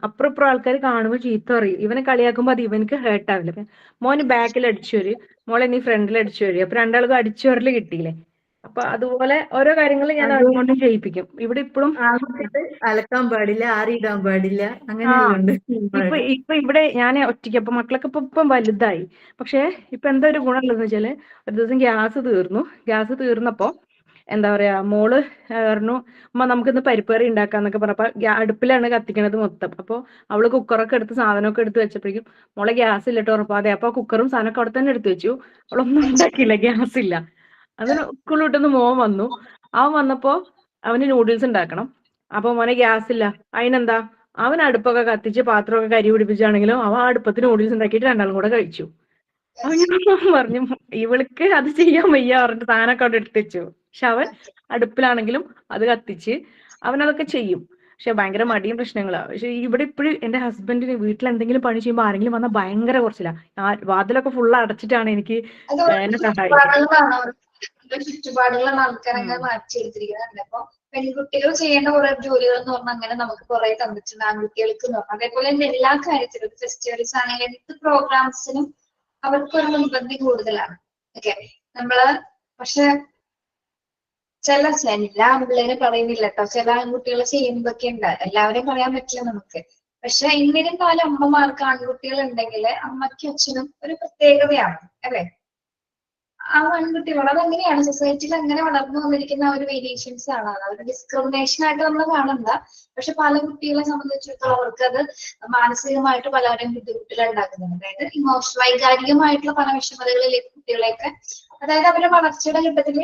അപ്പുറം ആൾക്കാർ കാണുമ്പോൾ ചീത്ത പറയും, ഇവനെ കളിയാക്കുമ്പോ അത് ഇവനക്ക് ഹേർട്ട് ആവില്ല. മോന് ബാക്കിൽ അടിച്ചു വരും, മോളെ നീ ഫ്രണ്ടിൽ അടിച്ചു വരും, അപ്പൊ രണ്ടാൾക്കും അടിച്ചു വരല് കിട്ടിയില്ലേ. അപ്പൊ അതുപോലെ ഓരോ കാര്യങ്ങൾ ഞാൻ അതുകൊണ്ട് ചെയ്യിപ്പിക്കും. ഇവിടെ ഇപ്പോഴും അലക്കാൻ പാടില്ല, ആറിയിടാൻ പാടില്ല, അങ്ങനെയെല്ലാം ഉണ്ട്. ഇപ്പൊ ഇവിടെ ഞാൻ ഒറ്റയ്ക്ക്, അപ്പൊ മക്കളൊക്കെ ഇപ്പം വലുതായി. പക്ഷെ ഇപ്പൊ എന്താ ഒരു ഗുണമുള്ളതെന്ന് വെച്ചാല്, ഒരു ദിവസം ഗ്യാസ് തീർന്നപ്പോ എന്താ പറയാ, മോള് പറഞ്ഞു അമ്മ നമുക്കിന്ന് പരിപ്പേറി ഉണ്ടാക്കാന്നൊക്കെ പറഞ്ഞപ്പോ അടുപ്പിലാണ് കത്തിക്കണത് മൊത്തം. അപ്പൊ അവള് കുക്കറൊക്കെ എടുത്ത് സാധനമൊക്കെ എടുത്ത് വെച്ചപ്പോഴേക്കും മോളെ ഗ്യാസ് ഇല്ലട്ടോ ഉറപ്പാതെ. അപ്പൊ കുക്കറും സാധനമൊക്കെ അവിടെ തന്നെ എടുത്ത് വെച്ചു, അവളൊന്നും ഉണ്ടാക്കിയില്ല, ഗ്യാസ് ഇല്ല. അതിന് സ്കൂളിൽ വിട്ടുന്ന് മോൻ വന്നു. അവൻ വന്നപ്പോ അവന് നൂഡിൽസ് ഉണ്ടാക്കണം. അപ്പൊ മോനെ ഗ്യാസ് ഇല്ല, അതിനെന്താ, അവൻ അടുപ്പൊക്കെ കത്തിച്ച് പാത്രമൊക്കെ കരി പിടിപ്പിച്ചാണെങ്കിലും അവൻ അടുപ്പത്തിന് നൂഡിൽസ് ഉണ്ടാക്കിയിട്ട് രണ്ടാളും കൂടെ കഴിച്ചു. അപ്പൊ ഞാൻ പറഞ്ഞു ഇവൾക്ക് അത് ചെയ്യാൻ വയ്യ പറഞ്ഞിട്ട് താനൊക്കെ അവിടെ എടുത്ത് വെച്ചു. പക്ഷെ അവൻ അടുപ്പിലാണെങ്കിലും അത് കത്തിച്ച് അവൻ അതൊക്കെ ചെയ്യും. പക്ഷെ ഭയങ്കര മടിയും പ്രശ്നങ്ങളാ. പക്ഷെ ഇവിടെ ഇപ്പോഴും എന്റെ ഹസ്ബൻഡിന് വീട്ടിൽ എന്തെങ്കിലും പണി ചെയ്യുമ്പോൾ ആരെങ്കിലും വന്നാൽ ഭയങ്കര കുറച്ചില്ല. വാതിലൊക്കെ ഫുള്ള് അടച്ചിട്ടാണ് എനിക്ക് അത് എന്നെ സഹായിക്കുന്നത്. ചുറ്റുപാടുകളാണ് ആൾക്കാരങ്ങനെ മാറ്റിയെടുത്തിരിക്കുന്നത്. അപ്പൊ പെൺകുട്ടികൾ ചെയ്യേണ്ട കുറെ ജോലികൾ എന്ന് പറഞ്ഞാൽ അങ്ങനെ നമുക്ക് കുറെ തന്നിട്ടുണ്ട് ആൺകുട്ടികൾക്ക് എന്ന് പറഞ്ഞാൽ. അതേപോലെ തന്നെ എല്ലാ കാര്യത്തിലും ഫെസ്റ്റിവൽസ് ആണെങ്കിലും എന്ത് പ്രോഗ്രാംസിനും അവർക്കൊരു മുൻപന്തി കൂടുതലാണ്. ഓക്കെ, നമ്മള് പക്ഷെ എല്ലാ ആൺപിള്ളേരും പറയുന്നില്ല കേട്ടോ, ചില ആൺകുട്ടികൾ ചെയ്യുന്നതൊക്കെ ഉണ്ട്, എല്ലാവരെയും പറയാൻ പറ്റില്ല നമുക്ക്. പക്ഷെ എന്നിരുന്നാലും അമ്മമാർക്ക് ആൺകുട്ടികൾ ഉണ്ടെങ്കിൽ അമ്മയ്ക്കും അച്ഛനും ഒരു പ്രത്യേകതയാണ് അല്ലെ. ആ ആൺകുട്ടികൾ അതെങ്ങനെയാണ് സൊസൈറ്റിയിൽ അങ്ങനെ വളർന്നു വന്നിരിക്കുന്ന ഒരു വേരിയേഷൻസ് ആണ്. അതൊരു ഡിസ്ക്രിമിനേഷൻ ആയിട്ട് നമ്മൾ കാണണ്ട. പക്ഷെ പല കുട്ടികളെ സംബന്ധിച്ചിടത്തോളം അവർക്ക് അത് മാനസികമായിട്ട് പലവരും ബുദ്ധിമുട്ടുകൾ ഉണ്ടാക്കുന്നുണ്ട്. അതായത് വൈകാരികമായിട്ടുള്ള പല വിഷമതകളിലേക്ക് കുട്ടികളെയൊക്കെ, അതായത് അവരുടെ വളർച്ചയുടെ ഘട്ടത്തിൽ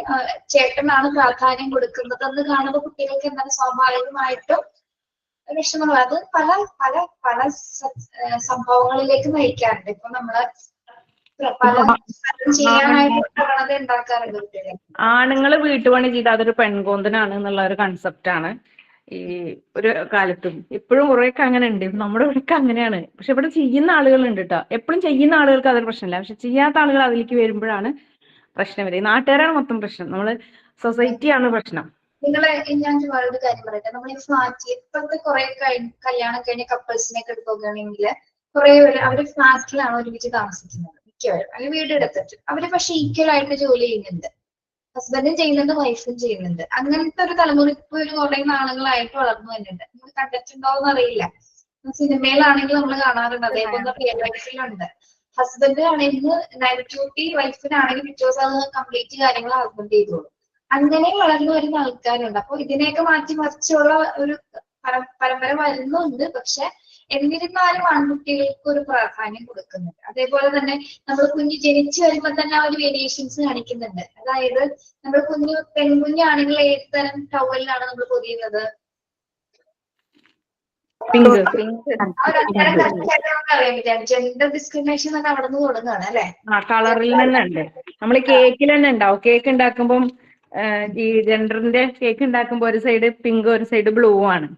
ചേട്ടനാണ് പ്രാധാന്യം കൊടുക്കുന്നതെന്ന് കാണുമ്പോൾ കുട്ടികൾക്ക് എന്താണ് സ്വാഭാവികമായിട്ടും വിഷമങ്ങൾ, അത് പല പല പല സംഭവങ്ങളിലേക്ക് നയിക്കാറുണ്ട്. ഇപ്പൊ നമ്മള് പല ചെയ്യാനായിട്ട് പ്രവണത ഉണ്ടാക്കാറുണ്ട് കുട്ടികളെ. ആണുങ്ങള് വീട്ടുപണി ചെയ്ത് അതൊരു പെൺകോന്തനാണ് എന്നുള്ള ഒരു കൺസെപ്റ്റ് ആണ് ഈ ഒരു കാലത്തും. ഇപ്പോഴും കുറെയൊക്കെ അങ്ങനെ ഉണ്ട്, നമ്മുടെ ഇവിടെയൊക്കെ അങ്ങനെയാണ്. പക്ഷെ ഇവിടെ ചെയ്യുന്ന ആളുകളുണ്ട് കേട്ടോ. എപ്പോഴും ചെയ്യുന്ന ആളുകൾക്ക് അതൊരു പ്രശ്നമില്ല. പക്ഷെ ചെയ്യാത്ത ആളുകൾ അതിലേക്ക് വരുമ്പോഴാണ് പ്രശ്നം വരിക. നാട്ടുകാരാണ് മൊത്തം പ്രശ്നം, നമ്മള് സൊസൈറ്റിയാണ് പ്രശ്നം. നിങ്ങളെ ഞാൻ വേറൊരു കാര്യം പറയട്ടെ. നമ്മൾ ഈ ഫ്ലാറ്റ് ഇപ്പോഴത്തെ കുറെ കല്യാണം കഴിഞ്ഞ കപ്പിൾസിനെയൊക്കെ എടുത്ത് നോക്കുകയാണെങ്കിൽ കുറെ പേര് അവര് ഫ്ലാറ്റിലാണ് ഒരുമിച്ച് താമസിക്കുന്നത് മിക്കവരും, അല്ലെങ്കിൽ വീട് എടുത്തിട്ട്. അവര് പക്ഷെ ഈക്വൽ ആയിട്ട് ജോലി ചെയ്യുന്നുണ്ട്, ഹസ്ബൻഡും ചെയ്യുന്നുണ്ട് വൈഫും ചെയ്യുന്നുണ്ട്. അങ്ങനത്തെ ഒരു തലമുറ ഇപ്പൊ ഒരു കുറെ നാളുകളായിട്ട് വളർന്നു വരുന്നുണ്ട്. നിങ്ങൾ കണ്ടിട്ടുണ്ടോന്ന് അറിയില്ല, സിനിമയിലാണെങ്കിൽ നമ്മൾ കാണാറുണ്ട്, അതേപോലെ റിയൽ ലൈഫിലുണ്ട്. ഹസ്ബൻഡ് ആണെങ്കിൽ നൈറ്റ് ഡ്യൂട്ടി, വൈഫിനാണെങ്കിൽ പിറ്റേ ദിവസം അത് കംപ്ലീറ്റ് കാര്യങ്ങൾ ഹസ്ബൻഡ് ചെയ്തോളൂ. അങ്ങനെ വളർന്നു വരുന്ന ആൾക്കാരുണ്ട്. അപ്പൊ ഇതിനെയൊക്കെ മാറ്റി മറിച്ചുള്ള ഒരു പരമ്പര വരുന്നുണ്ട്. പക്ഷെ എന്നിരുന്നാലും ആൺകുട്ടികൾക്ക് ഒരു പ്രാധാന്യം കൊടുക്കുന്നുണ്ട്. അതേപോലെ തന്നെ നമ്മൾ കുഞ്ഞ് ജനിച്ചു വരുമ്പോൾ തന്നെ ആ ഒരു വേരിയേഷൻസ് കാണിക്കുന്നുണ്ട്. അതായത് നമ്മൾ പെൺകുഞ്ഞാണെങ്കിൽ ഏത് തരം ടവലിലാണ് നമ്മൾ പൊതിയുന്നത്? ജെൻഡർ ഡിസ്ക്രിമിനേഷൻ തന്നെ അവിടെ നിന്ന് തുടങ്ങുകയാണ് അല്ലെ. കളറിൽ തന്നെ ഉണ്ട്. നമ്മൾ കേക്കിൽ തന്നെ ഉണ്ടാവും. കേക്ക് ഉണ്ടാക്കുമ്പോൾ ഈ ജെൻഡറിന്റെ കേക്ക് ഉണ്ടാക്കുമ്പോ ഒരു സൈഡ് പിങ്ക് ഒരു സൈഡ് ബ്ലൂ ആണ്.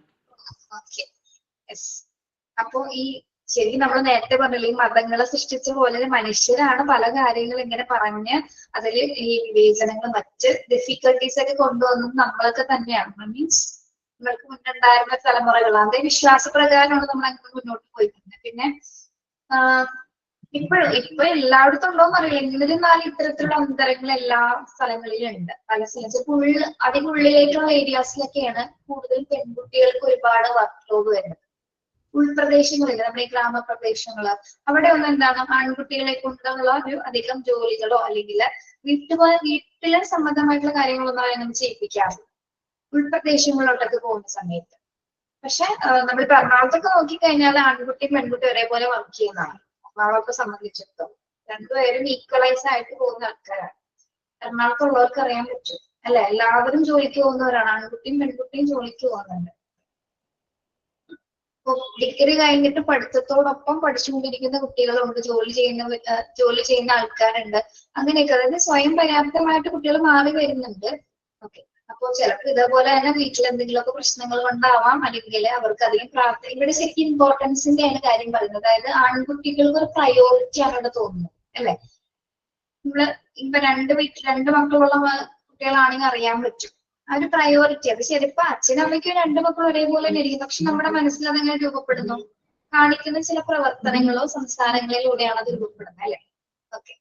അപ്പൊ ഈ ശരി നമ്മൾ നേരത്തെ പറഞ്ഞില്ല, ഈ മതങ്ങളെ സൃഷ്ടിച്ച പോലെ മനുഷ്യരാണ് പല കാര്യങ്ങളും ഇങ്ങനെ പറഞ്ഞ് അതിൽ ഈ വിവേചനങ്ങൾ മറ്റ് ഡിഫിക്കൽട്ടീസ് ഒക്കെ കൊണ്ടുവന്നത് നമ്മളൊക്കെ തന്നെയാണ്. മീൻസ് നമ്മൾക്ക് മുന്നുണ്ടായിരുന്ന തലമുറകൾ അതേ വിശ്വാസപ്രകാരമാണ് നമ്മൾ അങ്ങനെ മുന്നോട്ട് പോയിരുന്നത്. പിന്നെ ഇപ്പൊ എല്ലായിടത്തും ഉണ്ടോന്ന് അറിയില്ല, എന്നിരുന്നാലും ഇത്തരത്തിലുള്ള അന്തരങ്ങൾ എല്ലാ സ്ഥലങ്ങളിലും ഉണ്ട്. പല സ്ഥലത്ത് അതിനുള്ളിലേക്കുള്ള ഏരിയാസിലൊക്കെയാണ് കൂടുതൽ പെൺകുട്ടികൾക്ക് ഒരുപാട് വർക്ക് ലോഡ് വരുന്നത്. ഉൾപ്രദേശങ്ങളില് നമ്മുടെ ഈ ഗ്രാമപ്രദേശങ്ങള് അവിടെ ഒന്നും എന്താണ് ആൺകുട്ടികളെ കൊണ്ടുള്ള ഒരു അധികം ജോലികളോ അല്ലെങ്കിൽ വീട്ടിലെ സംബന്ധമായിട്ടുള്ള കാര്യങ്ങളൊന്നും അങ്ങനെ ചെയ്യിപ്പിക്കാറില്ല ഉൾപ്രദേശങ്ങളിലോട്ടൊക്കെ പോകുന്ന സമയത്ത്. പക്ഷെ നമ്മളിപ്പോ എറണാകുളത്തൊക്കെ നോക്കിക്കഴിഞ്ഞാൽ ആൺകുട്ടിയും പെൺകുട്ടിയും ഒരേപോലെ വർക്ക് ചെയ്യുന്നതാണ്. എറണാകുളത്തെ സംബന്ധിച്ചിടത്തോളം രണ്ടുപേരും ഈക്വലൈസ് ആയിട്ട് പോകുന്ന ആൾക്കാരാണ്. എറണാകുളത്തുള്ളവർക്ക് അറിയാൻ പറ്റും അല്ലെ, എല്ലാവരും ജോലിക്ക് പോകുന്നവരാണ്, ആൺകുട്ടിയും പെൺകുട്ടിയും ജോലിക്ക് പോകുന്നുണ്ട്. ഡിഗ്രി കഴിഞ്ഞിട്ട് പഠിത്തത്തോടൊപ്പം പഠിച്ചുകൊണ്ടിരിക്കുന്ന കുട്ടികളുണ്ട്, ജോലി ചെയ്യുന്ന ആൾക്കാരുണ്ട്. അങ്ങനെയൊക്കെ അതായത് സ്വയം പര്യാപ്തമായിട്ട് കുട്ടികൾ മാറി വരുന്നുണ്ട്. ഓക്കെ, അപ്പൊ ചിലപ്പോൾ ഇതേപോലെ തന്നെ വീട്ടിൽ എന്തെങ്കിലുമൊക്കെ പ്രശ്നങ്ങൾ കൊണ്ടാവാം, അല്ലെങ്കിൽ അവർക്ക് അധികം ഇവിടെ ശരിക്കും ഇമ്പോർട്ടൻസിന്റെയാണ് കാര്യം പറയുന്നത്. അതായത് ആൺകുട്ടികൾക്ക് ഒരു പ്രയോറിറ്റി ആണ് ഇവിടെ തോന്നുന്നത് അല്ലെ. നമ്മള് ഇപ്പൊ രണ്ട് മക്കളുള്ള കുട്ടികളാണെങ്കിൽ അറിയാൻ പറ്റും ആ ഒരു പ്രയോറിറ്റി. അത് ശരിപ്പോ അച്ഛനും അമ്മയ്ക്കും രണ്ട് മക്കളും ഒരേപോലെ തന്നെ ഇരിക്കും. പക്ഷെ നമ്മുടെ മനസ്സിൽ അതെങ്ങനെ രൂപപ്പെടുന്നു? കാണിക്കുന്ന ചില പ്രവർത്തനങ്ങളോ സംസാരങ്ങളിലൂടെയാണ് അത് രൂപപ്പെടുന്നത് അല്ലെ. ഓക്കെ,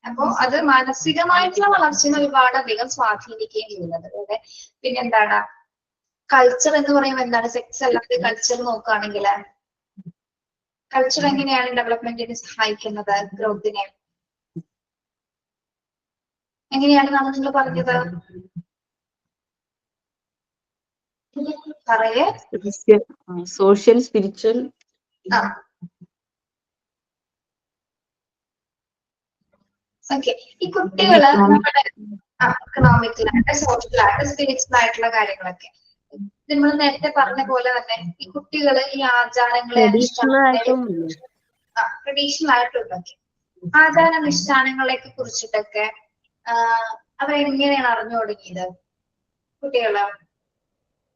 അപ്പോ അത് മാനസികമായിട്ടുള്ള വളർച്ചയെ ഒരുപാട് അധികം സ്വാധീനിക്കുകയും ചെയ്യുന്നത്. അതെ, പിന്നെന്താണ് കൾച്ചർ എന്ന് പറയുമ്പോൾ എന്താണ്? സെക്സ് അല്ലാതെ കൾച്ചർ നോക്കുകയാണെങ്കിൽ കൾച്ചർ എങ്ങനെയാണ് ഡെവലപ്മെന്റിന് സഹായിക്കുന്നത്, ഗ്രോത്തിനെ എങ്ങനെയാണെന്നാണ് നിങ്ങൾ പറഞ്ഞത്? പറയേ. സോഷ്യൽ സ്പിരിച്വൽ ഓക്കെ, ഈ കുട്ടികള് നമ്മുടെ എക്കണോമിക്കലായിട്ട് സോഷ്യലായിട്ട് സ്പിരിച്വൽ ആയിട്ടുള്ള കാര്യങ്ങളൊക്കെ നമ്മൾ നേരത്തെ പറഞ്ഞ പോലെ തന്നെ ഈ കുട്ടികള് ഈ ആചാരങ്ങളെ ട്രഡീഷണൽ ആയിട്ടുണ്ടൊക്കെ ആചാരാനുഷ്ഠാനങ്ങളെ കുറിച്ചിട്ടൊക്കെ അവരെങ്ങനെയാണ് അറിഞ്ഞു തുടങ്ങിയത്? കുട്ടികള്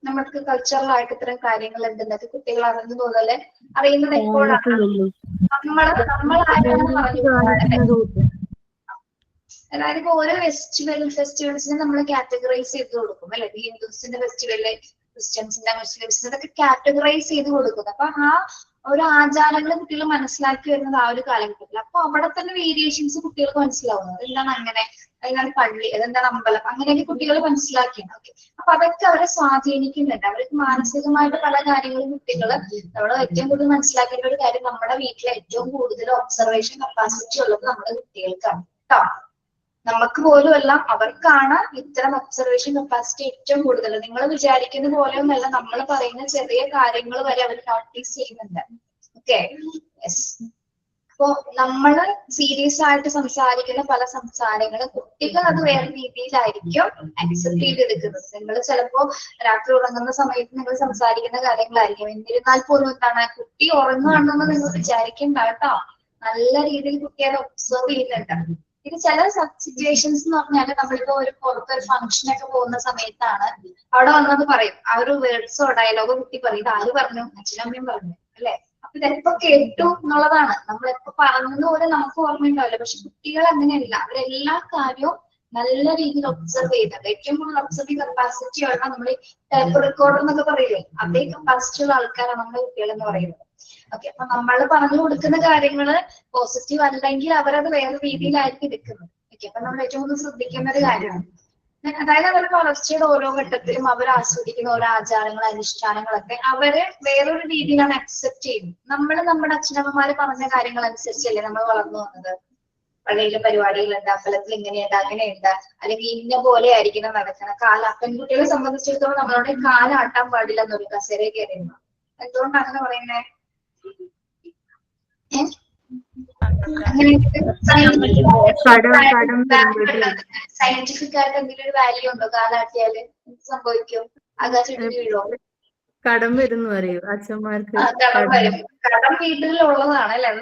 നമുക്ക് കൾച്ചറലായിട്ട് ഇത്തരം കാര്യങ്ങൾ എന്തെന്നൊക്കെ കുട്ടികൾ അറിഞ്ഞു പോലെ അറിയുന്നത് എപ്പോഴാണ്? നമ്മൾ ആരാണ് പറഞ്ഞു കൊടുക്കുന്നത്? അതായത് ഇപ്പൊ ഓരോ ഫെസ്റ്റിവൽസിനെ നമ്മൾ കാറ്റഗറൈസ് ചെയ്ത് കൊടുക്കും അല്ലെ? ഹിന്ദുസിന്റെ ഫെസ്റ്റിവല്, ക്രിസ്ത്യൻസിന്റെ, മുസ്ലിംസിന്റെ ഇതൊക്കെ കാറ്റഗറൈസ് ചെയ്ത് കൊടുക്കുന്നത്. അപ്പൊ ആ ഓരോ ആചാരങ്ങൾ കുട്ടികൾ മനസ്സിലാക്കി വരുന്നത് ആ ഒരു കാലഘട്ടത്തിൽ. അപ്പൊ അവിടെ തന്നെ വേരിയേഷൻസ് കുട്ടികൾക്ക് മനസ്സിലാവുന്നത്. എന്താണ് അങ്ങനെ, അതെന്താണ് പള്ളി, അതെന്താണ് അമ്പലം, അങ്ങനെയൊക്കെ കുട്ടികൾ മനസ്സിലാക്കിയാണ്. ഓക്കെ, അപ്പൊ അതൊക്കെ അവരെ സ്വാധീനിക്കുന്നുണ്ട്. അവർക്ക് മാനസികമായിട്ട് പല കാര്യങ്ങളും കുട്ടികൾ നമ്മൾ ഏറ്റവും കൂടുതൽ മനസ്സിലാക്കേണ്ട ഒരു കാര്യം, നമ്മുടെ വീട്ടിലെ ഏറ്റവും കൂടുതൽ ഒബ്സർവേഷൻ കപ്പാസിറ്റി ഉള്ളത് നമ്മുടെ കുട്ടികൾക്കാണ് കേട്ടോ. നമുക്ക് പോലും അല്ല, അവർക്കാണ് ഇത്തരം ഒബ്സർവേഷൻ കപ്പാസിറ്റി ഏറ്റവും കൂടുതൽ. നിങ്ങൾ വിചാരിക്കുന്ന പോലെയൊന്നല്ല, നമ്മൾ പറയുന്ന ചെറിയ കാര്യങ്ങൾ വരെ അവർ നോട്ടീസ് ചെയ്യുന്നുണ്ട്. Okay, yes. അപ്പോ നമ്മള് സീരിയസ് ആയിട്ട് സംസാരിക്കുന്ന പല സംസാരങ്ങളും കുട്ടികൾ അത് വേറെ രീതിയിലായിരിക്കും അക്സെപ്റ്റ് ചെയ്തെടുക്കുന്നത്. നിങ്ങൾ ചിലപ്പോ രാത്രി ഉറങ്ങുന്ന സമയത്ത് നിങ്ങൾ സംസാരിക്കുന്ന കാര്യങ്ങളായിരിക്കും. എന്നിരുന്നാൽ പോലും എന്താണ്, കുട്ടി ഉറങ്ങുകയാണെന്ന് നിങ്ങൾ വിചാരിക്കേണ്ട കേട്ടോ. നല്ല രീതിയിൽ കുട്ടി അത് ഒബ്സർവ് ചെയ്യുന്നുണ്ട്. ഇത് ചില സിറ്റുവേഷൻസ് എന്ന് പറഞ്ഞാൽ, നമ്മളിപ്പോ ഒരു പുറത്തൊരു ഫംഗ്ഷനൊക്കെ പോകുന്ന സമയത്താണ് അവിടെ വന്നത് പറയും, ആ ഒരു വേർഡ്സോ ഡയലോഗോ കുട്ടി പറയും, ഇത് ആര് പറഞ്ഞു, അച്ഛനും അമ്മയും പറഞ്ഞു അല്ലെ? അപ്പൊ ഇതെപ്പോ കേട്ടു എന്നുള്ളതാണ്. നമ്മളെപ്പോ പറഞ്ഞത് പോലെ നമുക്ക് ഓർമ്മയുണ്ടാവില്ല. പക്ഷെ കുട്ടികൾ അങ്ങനെയല്ല, അവരെല്ലാ കാര്യവും നല്ല രീതിയിൽ ഒബ്സർവ് ചെയ്യുന്നുണ്ട്. ഏറ്റവും കൂടുതൽ ഒബ്സർവിംഗ് കപ്പാസിറ്റി ഉള്ള നമ്മൾ ടൈപ്പ് റെക്കോർഡർ എന്നൊക്കെ പറയില്ലേ, അതേ കപ്പാസിറ്റി ഉള്ള ആൾക്കാരാണ് നമ്മുടെ കുട്ടികൾ എന്ന് പറയുന്നത്. ഓക്കെ, അപ്പൊ നമ്മൾ പറഞ്ഞു കൊടുക്കുന്ന കാര്യങ്ങള് പോസിറ്റീവ് അല്ലെങ്കിൽ അവരത് വേറെ രീതിയിലായിരിക്കും എടുക്കുന്നത്. ഓക്കെ, അപ്പൊ നമ്മൾ ഏറ്റവും കൂടുതൽ ശ്രദ്ധിക്കേണ്ട ഒരു കാര്യമാണ്. അതായത് അവരുടെ വളർച്ചയുടെ ഓരോ ഘട്ടത്തിലും അവർ ആസ്വദിക്കുന്ന ഓരോ ആചാരങ്ങൾ, അനുഷ്ഠാനങ്ങളൊക്കെ അവര് വേറൊരു രീതിയിലാണ് അക്സെപ്റ്റ് ചെയ്യുന്നത്. നമ്മൾ നമ്മുടെ അച്ഛനമ്മമാര് പറഞ്ഞ കാര്യങ്ങൾ അനുസരിച്ചല്ലേ നമ്മൾ വളർന്നു വന്നത്. പള്ളിയിലെ പരിപാടികളുണ്ട്, അമ്പലത്തിൽ ഇങ്ങനെയുണ്ട്, അങ്ങനെയുണ്ട്, അല്ലെങ്കിൽ ഇന്ന പോലെ ആയിരിക്കണം നടക്കണം. പെൺകുട്ടികളെ സംബന്ധിച്ചിടത്തോളം നമ്മളോട് കാലാട്ടാൻ പാടില്ല എന്നൊരു കസേര കയറിയിരുന്നു. എന്തുകൊണ്ടാണ് അങ്ങനെ പറയുന്നത്? സയന്റിഫിക് ആയിട്ട് എന്തെങ്കിലും ഒരു വാല്യൂ ഉണ്ടോ? കാലാട്ടിയാല് സംഭവിക്കും? ആകാശത്തിന് വീഴോ? കടം വരുന്നു പറയൂ അച്ഛന്മാർക്ക്. കടം വരും. കടം വീട്ടിലുള്ളതാണ് അല്ലെ? അത്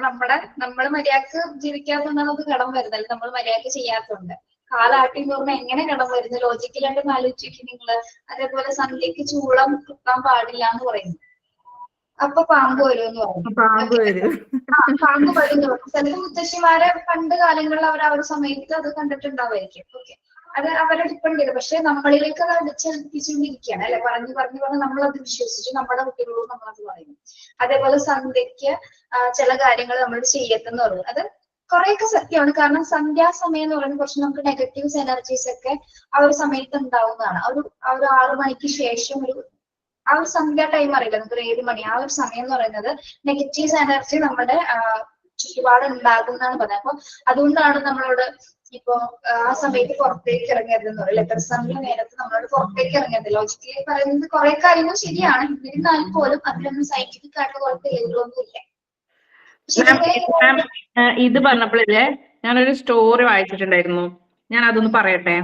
നമ്മൾ മര്യാദക്ക് ജീവിക്കാത്തതുകൊണ്ടാണ് നമുക്ക് കടം വരുന്നത്. നമ്മൾ മര്യാദക്ക് ചെയ്യാത്തതുണ്ട്. കാലാട്ടി എന്ന് പറഞ്ഞാൽ എങ്ങനെ കടം വരുന്നു? ലോജിക്കലായിട്ട് ആലോചിക്കും നിങ്ങള്. അതേപോലെ സന്ധ്യക്ക് ചൂളം കുത്താൻ പാടില്ല എന്ന് പറയുന്നു. അപ്പൊ പാമ്പ് വരുമെന്ന് പറഞ്ഞു. പാമ്പ് വരും. ചില മുത്തശ്ശിമാരെ പണ്ട് കാലങ്ങളിൽ അവർ ആ ഒരു സമയത്ത് അത് കണ്ടിട്ടുണ്ടാവായിരിക്കും. ഓക്കെ, അത് അവരെ ഡിപ്പെൻഡ് ചെയ്തു. പക്ഷെ നമ്മളിലേക്ക് അത് അടിച്ചേൽപ്പിച്ചുകൊണ്ടിരിക്കുകയാണ് അല്ലെ? പറഞ്ഞു നമ്മളത് വിശ്വസിച്ചു. നമ്മുടെ കുട്ടികളോട് നമ്മളത് പറയുന്നു. അതേപോലെ സന്ധ്യക്ക് ചില കാര്യങ്ങൾ നമ്മൾ ചെയ്യത്തെന്ന് പറഞ്ഞു. അത് കുറെയൊക്കെ സത്യമാണ്. കാരണം സന്ധ്യാസമയം എന്ന് പറയുന്നത് കുറച്ച് നമുക്ക് നെഗറ്റീവ്സ് എനർജീസ് ഒക്കെ ആ ഒരു സമയത്ത് ഉണ്ടാവുന്നതാണ്. ആ ഒരു 6 മണിക്ക് ശേഷം ആ ഒരു സന്ധ്യ ടൈം അറിയില്ല, നമുക്ക് 7 മണി, ആ ഒരു സമയം എന്ന് പറയുന്നത് നെഗറ്റീവ് എനർജി നമ്മുടെ ചുറ്റുപാട് ഉണ്ടാകും എന്നാണ് പറയുന്നത്. അപ്പൊ അതുകൊണ്ടാണ് നമ്മളോട് ഇപ്പൊ ആ സമയത്ത് പുറത്തേക്ക് ഇറങ്ങരുതെന്ന് പറയില്ല. എത്ര സമയം നേരത്ത് നമ്മളോട് പുറത്തേക്ക് ഇറങ്ങരുത്. ലോജിക്കലി പറയുന്നത് കുറെ കാര്യങ്ങൾ ശരിയാണ്. എന്നിരുന്നാൽ പോലും അതിലൊന്നും സയന്റിഫിക് ആയിട്ട് കുറെ തെളിവുകളൊന്നും ഇല്ല. ഇത് പറഞ്ഞപ്പോഴില്ലേ, ഞാനൊരു സ്റ്റോറി വായിച്ചിട്ടുണ്ടായിരുന്നു. ഞാൻ അതൊന്ന് പറയട്ടെ.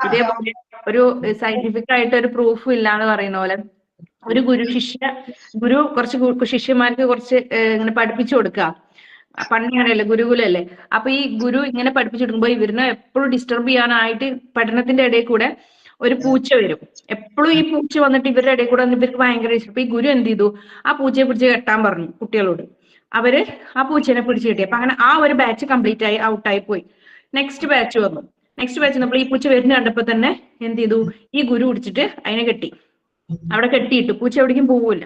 ഇതേപോലെ ഒരു സയന്റിഫിക് ആയിട്ട് ഒരു പ്രൂഫും ഇല്ലാന്ന് പറയുന്ന പോലെ ഒരു ഗുരു കുറച്ച് ശിഷ്യന്മാർക്ക് കുറച്ച് ഇങ്ങനെ പഠിപ്പിച്ചു കൊടുക്കുക. പണ്ട് ഇങ്ങനെയല്ലേ, ഗുരുകുലല്ലേ. അപ്പൊ ഈ ഗുരു ഇങ്ങനെ പഠിപ്പിച്ചു കൊടുക്കുമ്പോ ഇവരിനെ എപ്പോഴും ഡിസ്റ്റർബ് ചെയ്യാനായിട്ട് പഠനത്തിന്റെ ഇടയിൽ കൂടെ ഒരു പൂച്ച വരും. എപ്പോഴും ഈ പൂച്ച വന്നിട്ട് ഇവരുടെ ഇടയിൽ കൂടെ ഇവർക്ക് ഭയങ്കര ഇഷ്ടം. അപ്പൊ ഈ ഗുരു എന്ത് ചെയ്തു, ആ പൂച്ചയെ പിടിച്ച് കെട്ടാൻ പറഞ്ഞു കുട്ടികളോട്. അവര് ആ പൂച്ചേനെ പിടിച്ച് കെട്ടി. അപ്പൊ അങ്ങനെ ആ ഒരു ബാച്ച് കംപ്ലീറ്റ് ആയി ഔട്ടായി പോയി. നെക്സ്റ്റ് ബാച്ച് വന്നു. നെക്സ്റ്റ് ബാച്ച് നമ്മൾ ഈ പൂച്ച വരുന്ന കണ്ടപ്പോ തന്നെ എന്ത് ചെയ്തു, ഈ ഗുരു പിടിച്ചിട്ട് അതിനെ കെട്ടി. അവിടെ കെട്ടിയിട്ടു. പൂച്ച എവിടേക്കും പോവില്ല,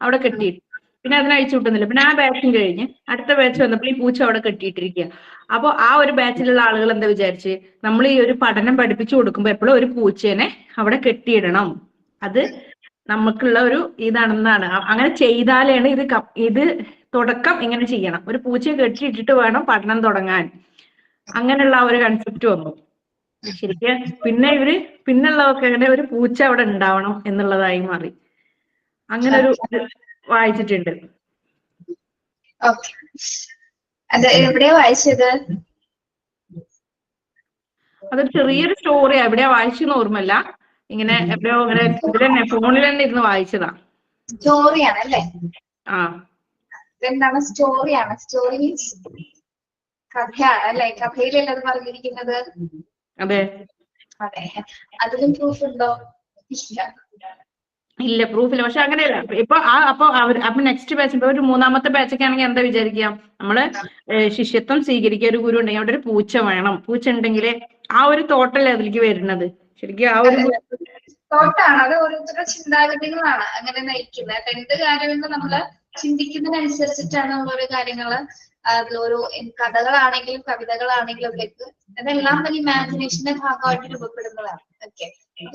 അവിടെ കെട്ടിയിട്ടു. പിന്നെ അതിനെ അഴിച്ചു വിട്ടുന്നില്ല. പിന്നെ ആ ബാച്ചും കഴിഞ്ഞ് അടുത്ത ബാച്ച് വന്നപ്പോൾ ഈ പൂച്ച അവിടെ കെട്ടിയിട്ടിരിക്കുക. അപ്പൊ ആ ഒരു ബാച്ചിലുള്ള ആളുകൾ എന്താ വിചാരിച്ച്, നമ്മൾ ഈ ഒരു പഠനം പഠിപ്പിച്ചു കൊടുക്കുമ്പോ എപ്പോഴും ഒരു പൂച്ചേനെ അവിടെ കെട്ടിയിടണം, അത് നമുക്കുള്ള ഒരു ഇതാണെന്നാണ്. അങ്ങനെ ചെയ്താലാണ് ഇത് തുടക്കം ഇങ്ങനെ ചെയ്യണം. ഒരു പൂച്ചയെ കെട്ടിയിട്ടിട്ട് വേണം പഠനം തുടങ്ങാൻ. അങ്ങനെയുള്ള ആ ഒരു കൺസെപ്റ്റ് വന്നു. ശരിക്കും പിന്നുള്ളതൊക്കെ അങ്ങനെ ഒരു പൂച്ച അവിടെ ഉണ്ടാവണം എന്നുള്ളതായി മാറി. അങ്ങനെ ഒരു വായിച്ചിട്ടുണ്ട്. എവിടെയാ വായിച്ചത്? അതൊരു ചെറിയൊരു സ്റ്റോറിയാ. എവിടെയാ വായിച്ചെന്ന് ഓർമ്മല്ല. ഇങ്ങനെ എവിടെയോ ഇങ്ങനെ ഇതിലെന്നെ ഫോണിൽ തന്നെ ഇരുന്ന് വായിച്ചതാ. സ്റ്റോറിയാണല്ലേ? ആ, എന്താണ് സ്റ്റോറിയാണ്? സ്റ്റോറി മീൻസ് കഥയാണ് അല്ലെ? കഥയിലല്ലേ അത് പറഞ്ഞിരിക്കുന്നത്? അതെ. അതെ. അതിലും പ്രൂഫ് ഉണ്ടോ? ഇല്ല. ഇല്ല, പ്രൂഫില്ല. പക്ഷെ അങ്ങനെയല്ല. അപ്പൊ നെക്സ്റ്റ് ബാച്ച് ഇപ്പൊ ഒരു മൂന്നാമത്തെ ബാച്ചൊക്കെ ആണെങ്കിൽ എന്താ വിചാരിക്കാം, നമ്മള് ശിഷ്യത്വം സ്വീകരിക്കുക, ഒരു ഗുരു ഉണ്ടെങ്കിൽ അവിടെ ഒരു പൂച്ച വേണം, പൂച്ച ഉണ്ടെങ്കിൽ ആ ഒരു തോട്ടല്ലേ അതിലേക്ക് വരുന്നത്. ശരിക്കും ആ ഒരു തോട്ടാണ് അത്, ഓരോരുത്തരുടെ ചിന്താഗതികളാണ് അങ്ങനെ നയിക്കുന്നത്. എന്ത് കാര്യമെന്ന് നമ്മള് ചിന്തിക്കുന്നതിനനുസരിച്ചിട്ടാണ് നമ്മളോരോ കാര്യങ്ങള് അതിലൊരു കഥകളാണെങ്കിലും കവിതകളാണെങ്കിലും അതിലേക്ക് അതെല്ലാം തന്നെ ഇമാജിനേഷന്റെ ഭാഗമായിട്ട് രൂപപ്പെടുന്നതാണ്. ഓക്കെ,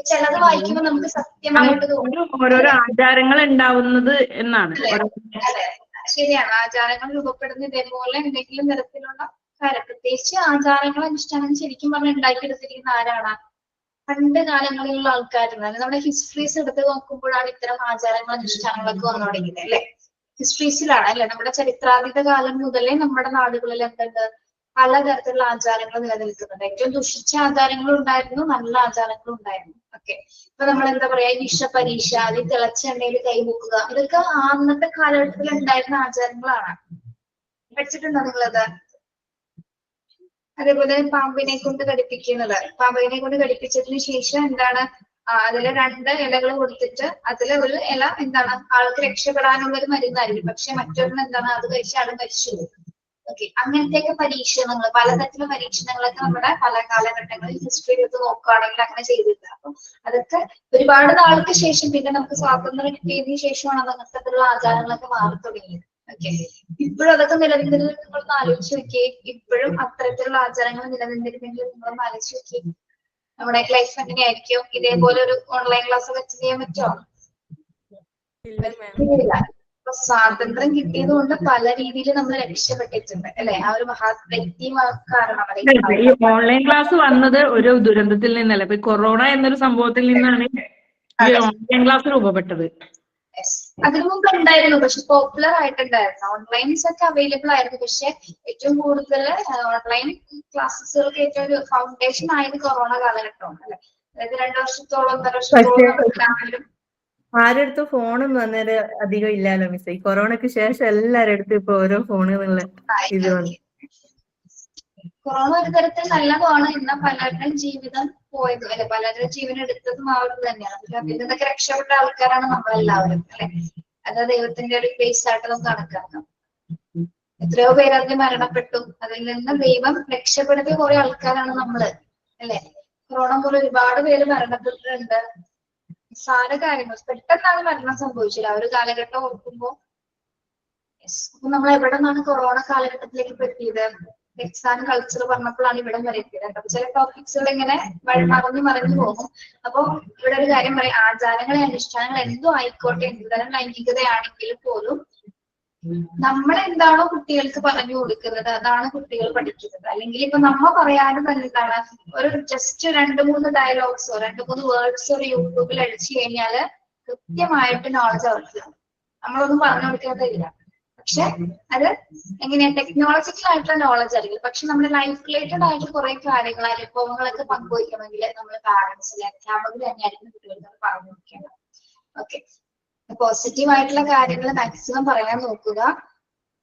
ചിലത് വായിക്കുമ്പോൾ നമുക്ക് സത്യമായിട്ട് തോന്നും ഓരോരോ ആചാരങ്ങൾ ഉണ്ടാവുന്നത് എന്നാണ്. അതെ, ശരിയാണ്. ആചാരങ്ങൾ രൂപപ്പെടുന്ന ഇതേപോലെ എന്തെങ്കിലും തരത്തിലുള്ള കാര്യം, പ്രത്യേകിച്ച് ആചാരങ്ങൾ അനുഷ്ഠാനം ശരിക്കും പറഞ്ഞാൽ ഉണ്ടാക്കിയെടുത്തിരിക്കുന്ന ആരാണ്? പണ്ട് കാലങ്ങളിലുള്ള ആൾക്കാരാണ്. നമ്മുടെ ഹിസ്റ്ററീസ് എടുത്ത് നോക്കുമ്പോഴാണ് ഇത്തരം ആചാരങ്ങൾ അനുഷ്ഠാനങ്ങളൊക്കെ വന്നു തുടങ്ങിയത് അല്ലെ? ഹിസ്റ്ററീസിലാണ് അല്ലെ? നമ്മുടെ ചരിത്രാതീത കാലം മുതലേ നമ്മുടെ നാടുകളിൽ എന്തുണ്ട്, പലതരത്തിലുള്ള ആചാരങ്ങൾ നിലനിൽക്കുന്നുണ്ട്. ഏറ്റവും ദുഷിച്ച ആചാരങ്ങളും ഉണ്ടായിരുന്നു, നല്ല ആചാരങ്ങളും ഉണ്ടായിരുന്നു. ഓക്കെ, ഇപ്പൊ നമ്മൾ എന്താ പറയാ, വിഷ പരീക്ഷ, അതിൽ തിളച്ച എണ്ണയിൽ കൈമുക്കുക, ഇതൊക്കെ അന്നത്തെ കാലഘട്ടത്തിൽ ഉണ്ടായിരുന്ന ആചാരങ്ങളാണ്. പഠിച്ചിട്ടുണ്ടോ നിങ്ങളത്? അതേപോലെ പാമ്പിനെ കൊണ്ട് കടിപ്പിക്കുന്നത്, പാമ്പിനെ കൊണ്ട് കടിപ്പിച്ചതിന് ശേഷം എന്താണ്, അതില് 2 ഇലകൾ കൊടുത്തിട്ട് അതില് ഒരു ഇല എന്താണ് ആൾക്ക് രക്ഷപ്പെടാനുള്ള ഒരു മരുന്നായിരിക്കും, പക്ഷെ മറ്റൊരെണ്ണം എന്താണ് അത് കഴിച്ച ആൾ മരിച്ചു. ഓക്കെ, അങ്ങനത്തെയൊക്കെ പരീക്ഷണങ്ങൾ, പലതരത്തിലുള്ള പരീക്ഷണങ്ങളൊക്കെ നമ്മുടെ പല കാലഘട്ടങ്ങളിൽ ഹിസ്റ്ററി എടുത്ത് നോക്കുകയാണെങ്കിൽ അങ്ങനെ ചെയ്തിട്ടുണ്ട്. അപ്പൊ അതൊക്കെ ഒരുപാട് നാൾക്ക് ശേഷം, പിന്നെ നമുക്ക് സ്വാതന്ത്ര്യം കിട്ടിയതിനു ശേഷമാണ് അങ്ങനത്തെ ആചാരങ്ങളൊക്കെ മാറി തുടങ്ങിയത്. ഓക്കെ, ഇപ്പോഴും അതൊക്കെ നിലനിന്നിരുന്നെങ്കിൽ നിങ്ങളൊന്ന് ആലോചിച്ച് നോക്കിയേ. ഇപ്പോഴും അത്തരത്തിലുള്ള ആചാരങ്ങൾ നിലനിന്നിരുന്നെങ്കിൽ നിങ്ങളൊന്ന് ആലോചിച്ച് നോക്കിയേ, നമ്മുടെ ലൈഫ് എങ്ങനെയായിരിക്കും? ഇതേപോലെ ഒരു ഓൺലൈൻ ക്ലാസ് വെച്ച് ചെയ്യാൻ പറ്റുമോ? പറ്റില്ല. അപ്പൊ സ്വാതന്ത്ര്യം കിട്ടിയത് കൊണ്ട് പല രീതിയിൽ നമ്മൾ രക്ഷപ്പെട്ടിട്ടുണ്ട് അല്ലെ? ആ ഒരു വ്യക്തി കാരണം ഈ ഓൺലൈൻ ക്ലാസ് വന്നത് ഒരു ദുരന്തത്തിൽ നിന്നല്ല, ഇപ്പൊ കൊറോണ എന്നൊരു സംഭവത്തിൽ നിന്നാണ് ഈ ഓൺലൈൻ ക്ലാസ് രൂപപ്പെട്ടത്. അതിനു മുമ്പ് ഉണ്ടായിരുന്നു, പക്ഷെ പോപ്പുലർ ആയിട്ടുണ്ടായിരുന്നു. ഓൺലൈൻസ് ഒക്കെ അവൈലബിൾ ആയിരുന്നു, പക്ഷെ ഏറ്റവും കൂടുതൽ ഓൺലൈൻ ക്ലാസ്സുകൾക്ക് ഏറ്റവും ഒരു ഫൗണ്ടേഷൻ ആയത് കൊറോണ കാലഘട്ടമാണ് അല്ലെ? അതായത് 2 വർഷത്തോളം 1.5 വർഷത്തോളം ആരടുത്തും ഫോണൊന്നും അന്നേരം അധികം ഇല്ലല്ലോ മിസ്. ഈ കൊറോണക്ക് ശേഷം എല്ലാരുടെ അടുത്തും ഇപ്പൊ ഓരോ ഫോണുകളുള്ള ഇത് വന്നു. കൊറോണ ഒരു തരത്തിൽ നല്ലതാണ്, എന്നാൽ പലരുടെയും ജീവിതം പോയത് അല്ലെ, പലരുടെയും ജീവൻ എടുത്തതും ആ ഒരു തന്നെയാണ്. അതിൽ നിന്നൊക്കെ രക്ഷപ്പെട്ട ആൾക്കാരാണ് നമ്മളെല്ലാവരും അല്ലെ? അത് ദൈവത്തിന്റെ ഒരു ഗ്രേസ് ആയിട്ട് നമുക്ക് കണക്കാക്കാം. എത്രയോ പേര് അതിൽ മരണപ്പെട്ടു, അതിൽ നിന്ന് ദൈവം രക്ഷപ്പെടുത്തിയ കുറെ ആൾക്കാരാണ് നമ്മള് അല്ലെ? കൊറോണ പോലെ ഒരുപാട് പേര് മരണപ്പെട്ടിട്ടുണ്ട്. നിസ്സാര കാര്യങ്ങൾ, പെട്ടെന്നാണ് മരണം സംഭവിച്ചത് ആ ഒരു കാലഘട്ടം ഓർക്കുമ്പോ. അപ്പൊ നമ്മൾ എവിടെ നിന്നാണ് കൊറോണ കാലഘട്ടത്തിലേക്ക് പറ്റിയത്? എക്സാം കൾച്ചർ പറഞ്ഞപ്പോഴാണ് ഇവിടെ വരെ എത്തിയത്. അപ്പൊ ചില ടോപ്പിക്സുകൾ ഇങ്ങനെ മറഞ്ഞു പോകും. അപ്പൊ ഇവിടെ ഒരു കാര്യം പറയാം, ആചാരങ്ങളെ അനുഷ്ഠാനങ്ങൾ എന്തോ ആയിക്കോട്ടെ, എന്തുതരം ലൈംഗികതയാണെങ്കിൽ പോലും നമ്മൾ എന്താണോ കുട്ടികൾക്ക് പറഞ്ഞു കൊടുക്കുന്നത് അതാണ് കുട്ടികൾ പഠിക്കുന്നത്. അല്ലെങ്കിൽ ഇപ്പൊ നമ്മ പറയാനും തന്നെ എന്താണ്, ഒരു ജസ്റ്റ് 2-3 ഡയലോഗ്സോ 2-3 വേർഡ്സോ ഒരു യൂട്യൂബിൽ അടിച്ചു കഴിഞ്ഞാല് കൃത്യമായിട്ട് നോളജ് അവർക്ക് നമ്മളൊന്നും പറഞ്ഞു കൊടുക്കേണ്ടതില്ല. പക്ഷെ അത് എങ്ങനെയാ, ടെക്നോളജിക്കൽ ആയിട്ടുള്ള നോളജ് ആയിരിക്കും. പക്ഷെ നമ്മുടെ ലൈഫ് റിലേറ്റഡ് ആയിട്ട് കുറെ കാര്യങ്ങൾ, അനുഭവങ്ങളൊക്കെ പങ്കുവയ്ക്കണമെങ്കിൽ നമ്മൾ പാരന്റ്സിലെ അധ്യാപകർ തന്നെയായിരിക്കും കുട്ടികൾക്ക് പറഞ്ഞു കൊടുക്കേണ്ടത്. ഓക്കെ, പോസിറ്റീവ് ആയിട്ടുള്ള കാര്യങ്ങൾ മാക്സിമം പറയാൻ നോക്കുക,